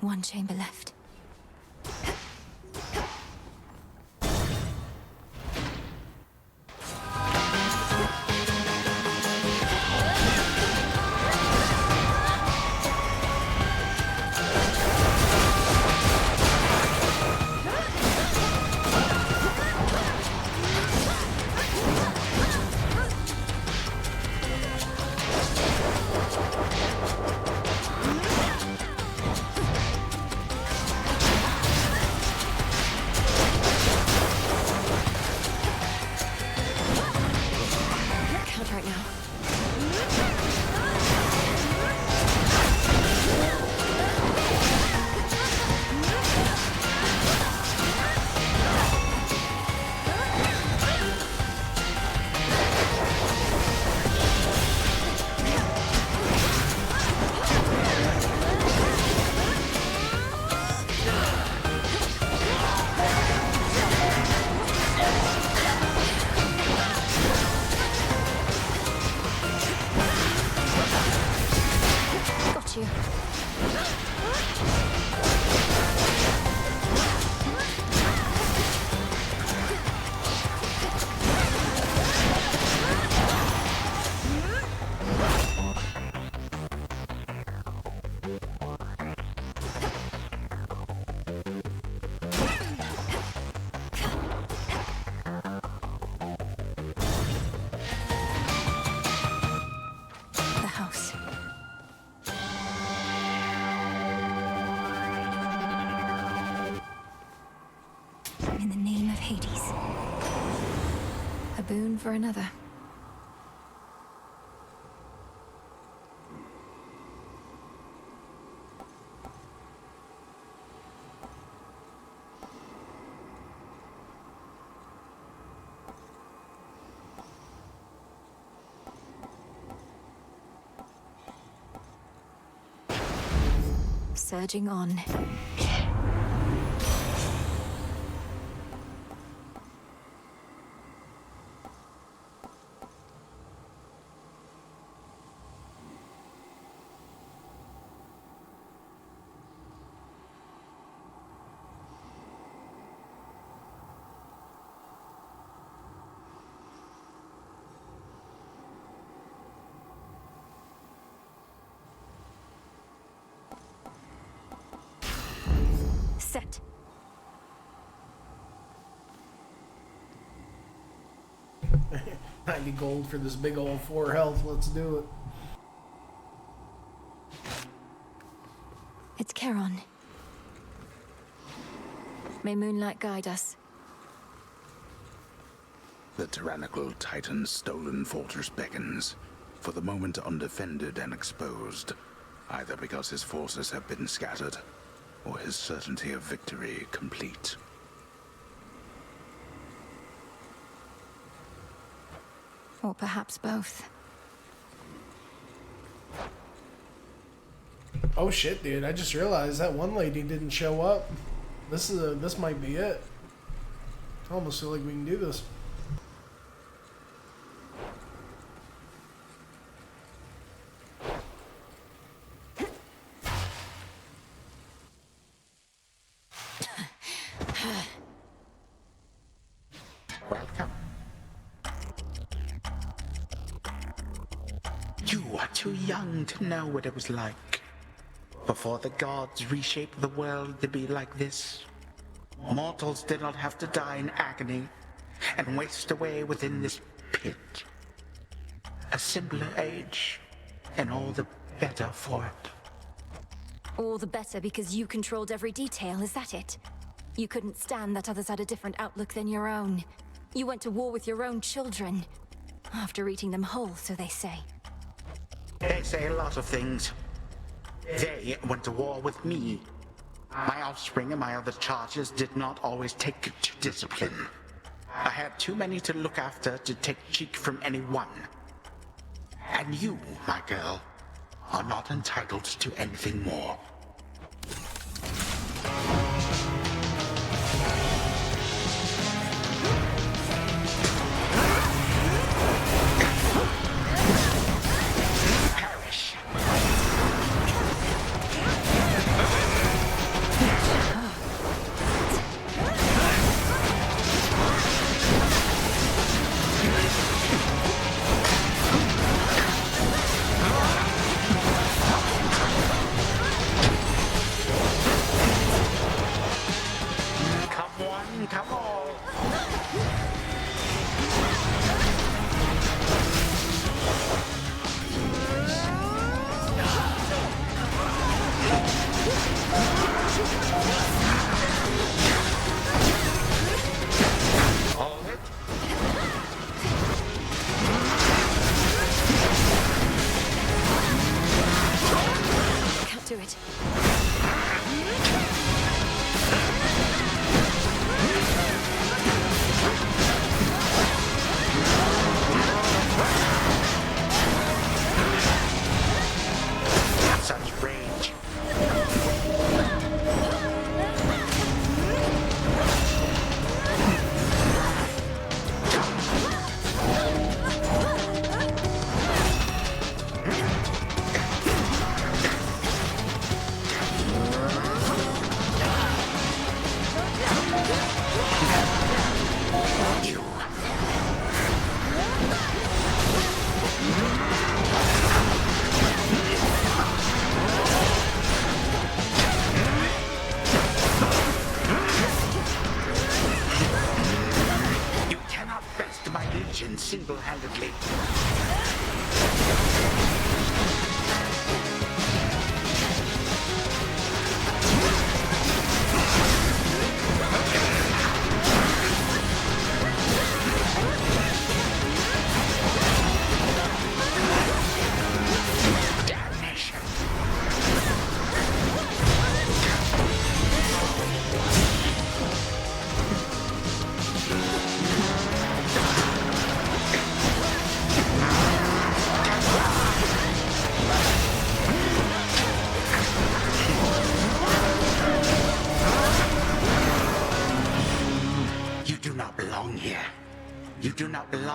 One chamber left. A boon for another. Surging on. Set. 90 gold for this big old 4 health. Let's do it. It's Charon. May moonlight guide us. The tyrannical Titan's stolen fortress beckons, for the moment undefended and exposed, either because his forces have been scattered, or his certainty of victory complete. Or perhaps both. Oh shit, dude! I just realized that one lady didn't show up. This might be it. I almost feel like we can do this. Welcome. You are too young to know what it was like before the gods reshaped the world to be like this. Mortals did not have to die in agony and waste away within this pit. A simpler age, and all the better for it. All the better because you controlled every detail, is that it? You couldn't stand that others had a different outlook than your own. You went to war with your own children. After eating them whole, so they say. They say a lot of things. They went to war with me. My offspring and my other charges did not always take to discipline. I had too many to look after to take cheek from anyone. And you, my girl, are not entitled to anything more.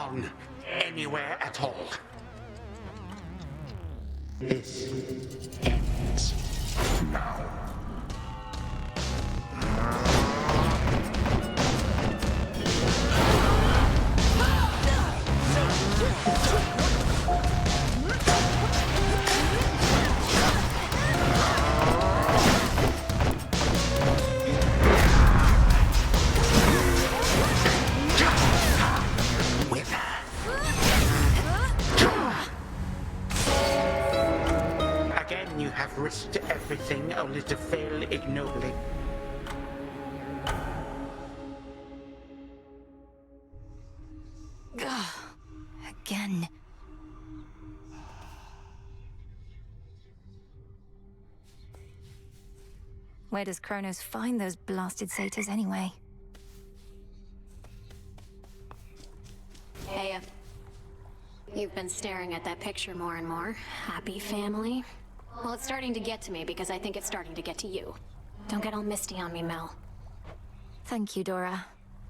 belong anywhere at all. This ends now. Again, you have risked everything only to fail ignobly. Again. Where does Kronos find those blasted satyrs anyway? Hey, you've been staring at that picture more and more. Happy family? Well, it's starting to get to me because I think it's starting to get to you. Don't get all misty on me, Mel. Thank you, Dora.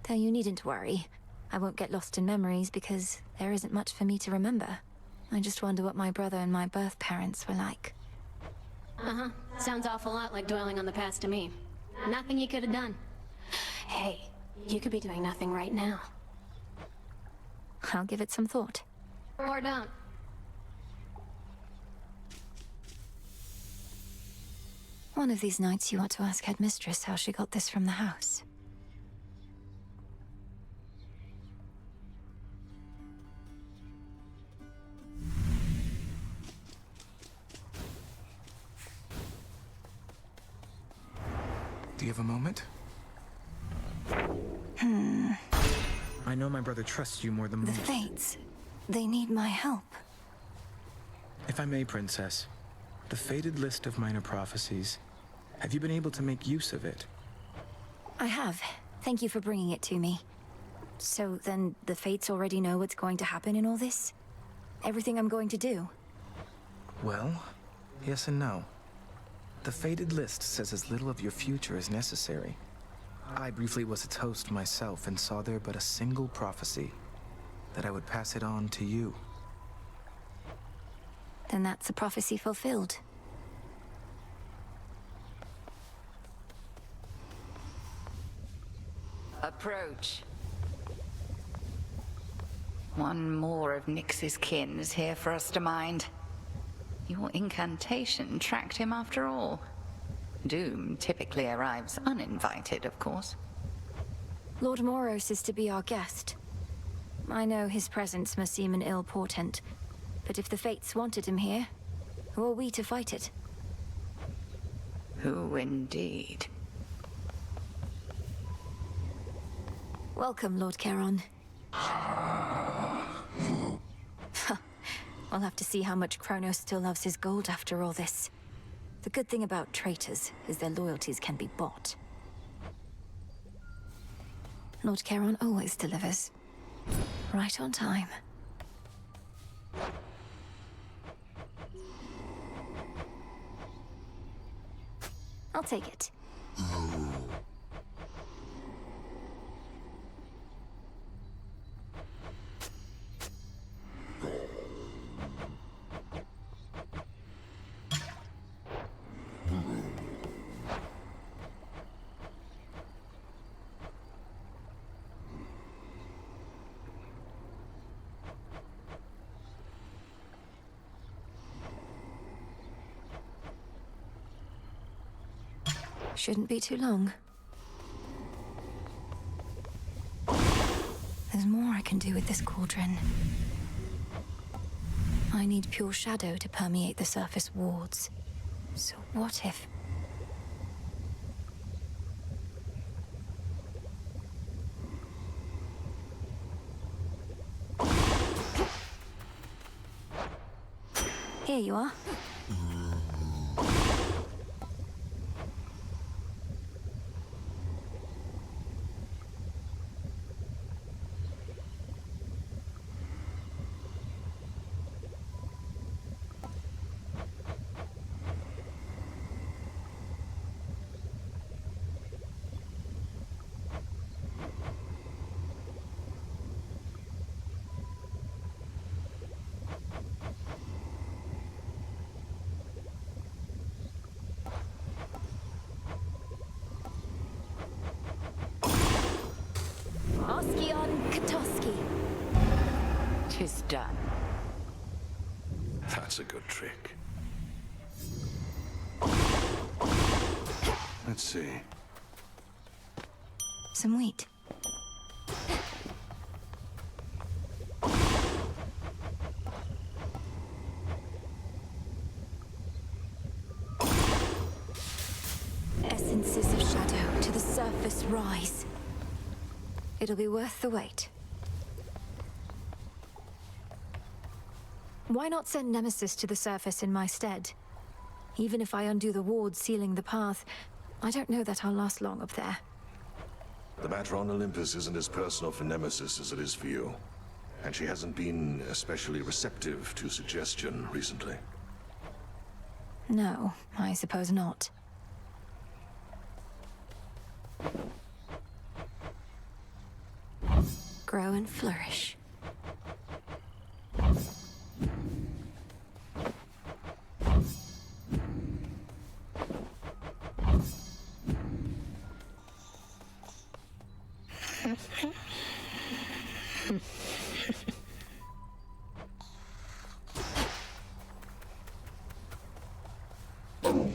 Though you needn't worry. I won't get lost in memories because there isn't much for me to remember. I just wonder what my brother and my birth parents were like. Uh-huh. Sounds awful lot like dwelling on the past to me. Nothing you could have done. Hey, you could be doing nothing right now. I'll give it some thought. Or don't. One of these nights you ought to ask Headmistress how she got this from the house. Do you have a moment? I know my brother trusts you more than The most. Fates. They need my help. If I may, Princess, the fated list of minor prophecies. Have you been able to make use of it? I have. Thank you for bringing it to me. So then the Fates already know what's going to happen in all this? Everything I'm going to do? Well, yes and no. The fated list says as little of your future as necessary. I briefly was its host myself and saw there but a single prophecy, that I would pass it on to you. Then that's a prophecy fulfilled. Approach. One more of Nyx's kin is here for us to mind. Your incantation tracked him after all. Doom typically arrives uninvited, of course. Lord Moros is to be our guest. I know his presence must seem an ill portent, but if the Fates wanted him here, who are we to fight it? Who indeed? Welcome, Lord Charon. I'll have to see how much Kronos still loves his gold after all this. The good thing about traitors is their loyalties can be bought. Lord Charon always delivers. Right on time. I'll take it. Shouldn't be too long. There's more I can do with this cauldron. I need pure shadow to permeate the surface wards. So what if... Here you are. done. That's a good trick. Let's see. Some wheat. Essences of shadow to the surface rise. It'll be worth the wait. Why not send Nemesis to the surface in my stead? Even if I undo the ward sealing the path, I don't know that I'll last long up there. The matter on Olympus isn't as personal for Nemesis as it is for you. And she hasn't been especially receptive to suggestion recently. No, I suppose not. Grow and flourish.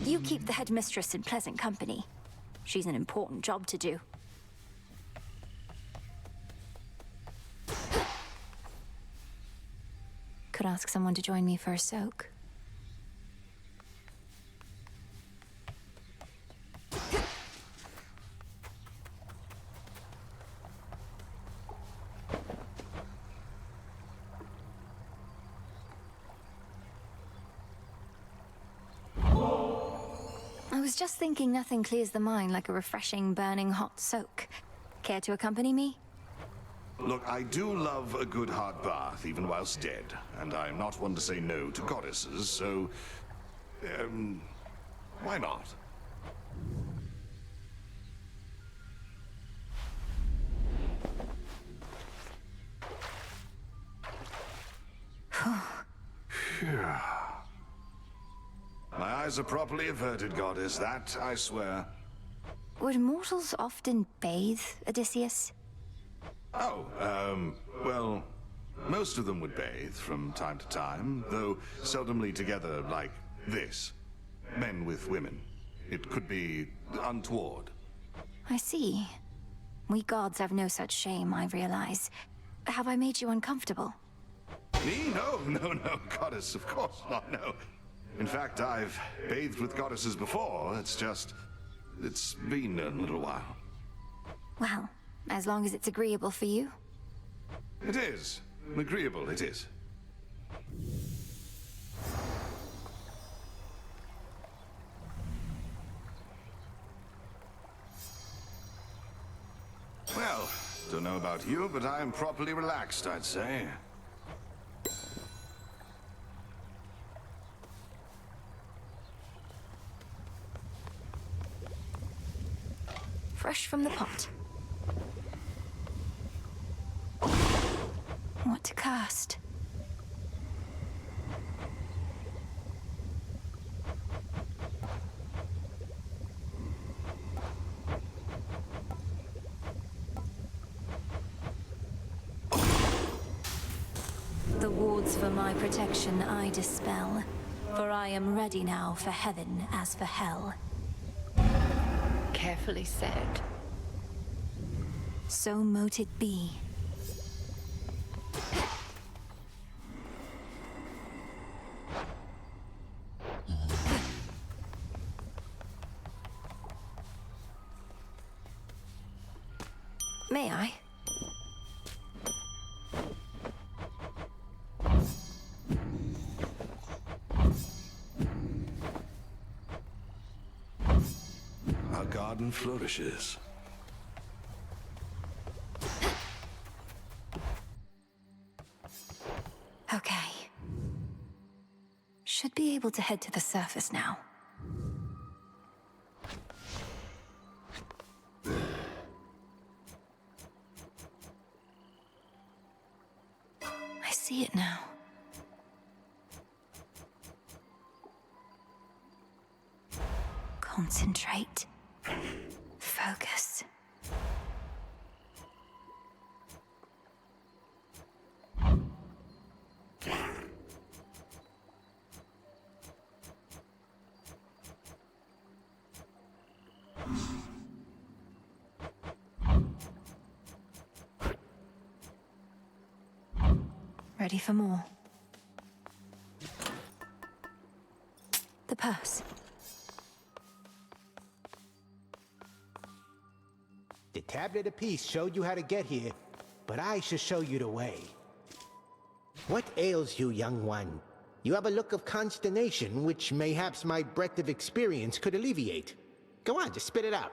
You keep the headmistress in pleasant company. She's an important job to do. Could ask someone to join me for a soak. I was just thinking nothing clears the mind like a refreshing, burning hot soak. Care to accompany me? Look, I do love a good hot bath, even whilst dead. And I am not one to say no to goddesses, so... why not? Phew. My eyes are properly averted, goddess. That, I swear. Would mortals often bathe, Odysseus? Oh, well, most of them would bathe from time to time, though seldomly together like this. Men with women. It could be untoward. I see. We gods have no such shame, I realize. Have I made you uncomfortable? Me? No, goddess, of course not, no. In fact, I've bathed with goddesses before. It's been a little while. Well, as long as it's agreeable for you. It is. Agreeable, it is. Well, don't know about you, but I am properly relaxed, I'd say. Fresh from the pot. What to cast? The wards for my protection I dispel, for I am ready now for heaven as for hell. Carefully said. So mote it be. May I? Our garden flourishes. Okay. Should be able to head to the surface now. I see it now. Concentrate. Focus. Ready for more. The purse. The tablet of peace showed you how to get here, but I shall show you the way. What ails you, young one? You have a look of consternation, which mayhaps my breadth of experience could alleviate. Go on, just spit it out.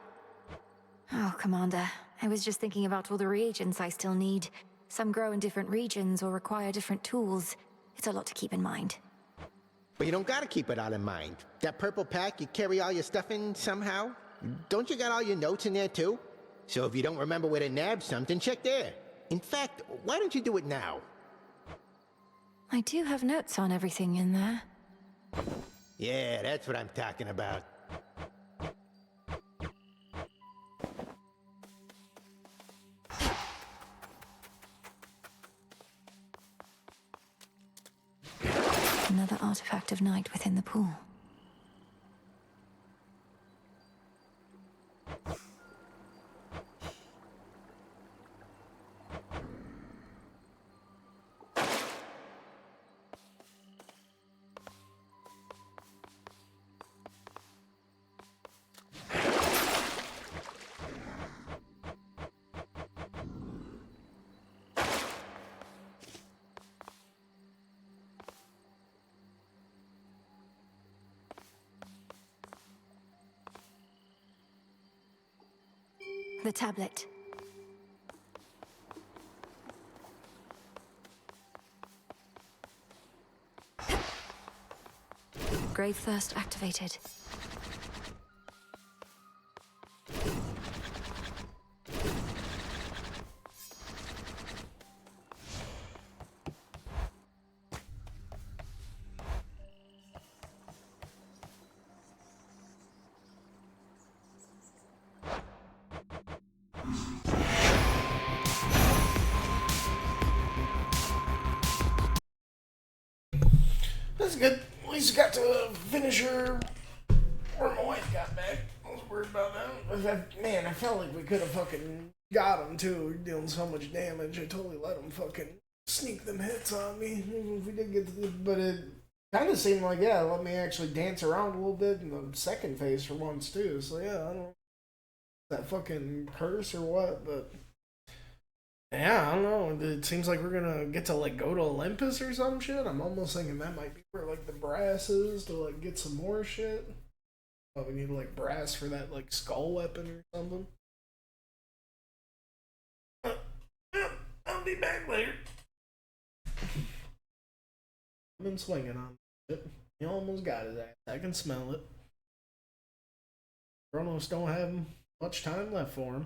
Oh, Commander. I was just thinking about all the reagents I still need. Some grow in different regions or require different tools. It's a lot to keep in mind. But you don't gotta keep it all in mind. That purple pack, you carry all your stuff in somehow? Don't you got all your notes in there too? So if you don't remember where to nab something, check there. In fact, why don't you do it now? I do have notes on everything in there. Yeah, that's what I'm talking about. Another artifact of night within the pool. The tablet. Grave thirst activated. That's good. At least you got to finish her where my wife got back. I was worried about that. Man, I felt like we could have fucking got him too. We were dealing so much damage. I totally let him fucking sneak them hits on me. If we did get to the, but it kind of seemed like, yeah, let me actually dance around a little bit in the second phase for once too. So yeah, I don't know that fucking curse or what, but yeah, I don't know. It seems like we're gonna get to like go to Olympus or some shit. I'm almost thinking that might be where like the brass is to like get some more shit. Oh, we need like brass for that like skull weapon or something. I'll be back later. I've been swinging on it. He almost got his ass. I can smell it. Kronos don't have much time left for him.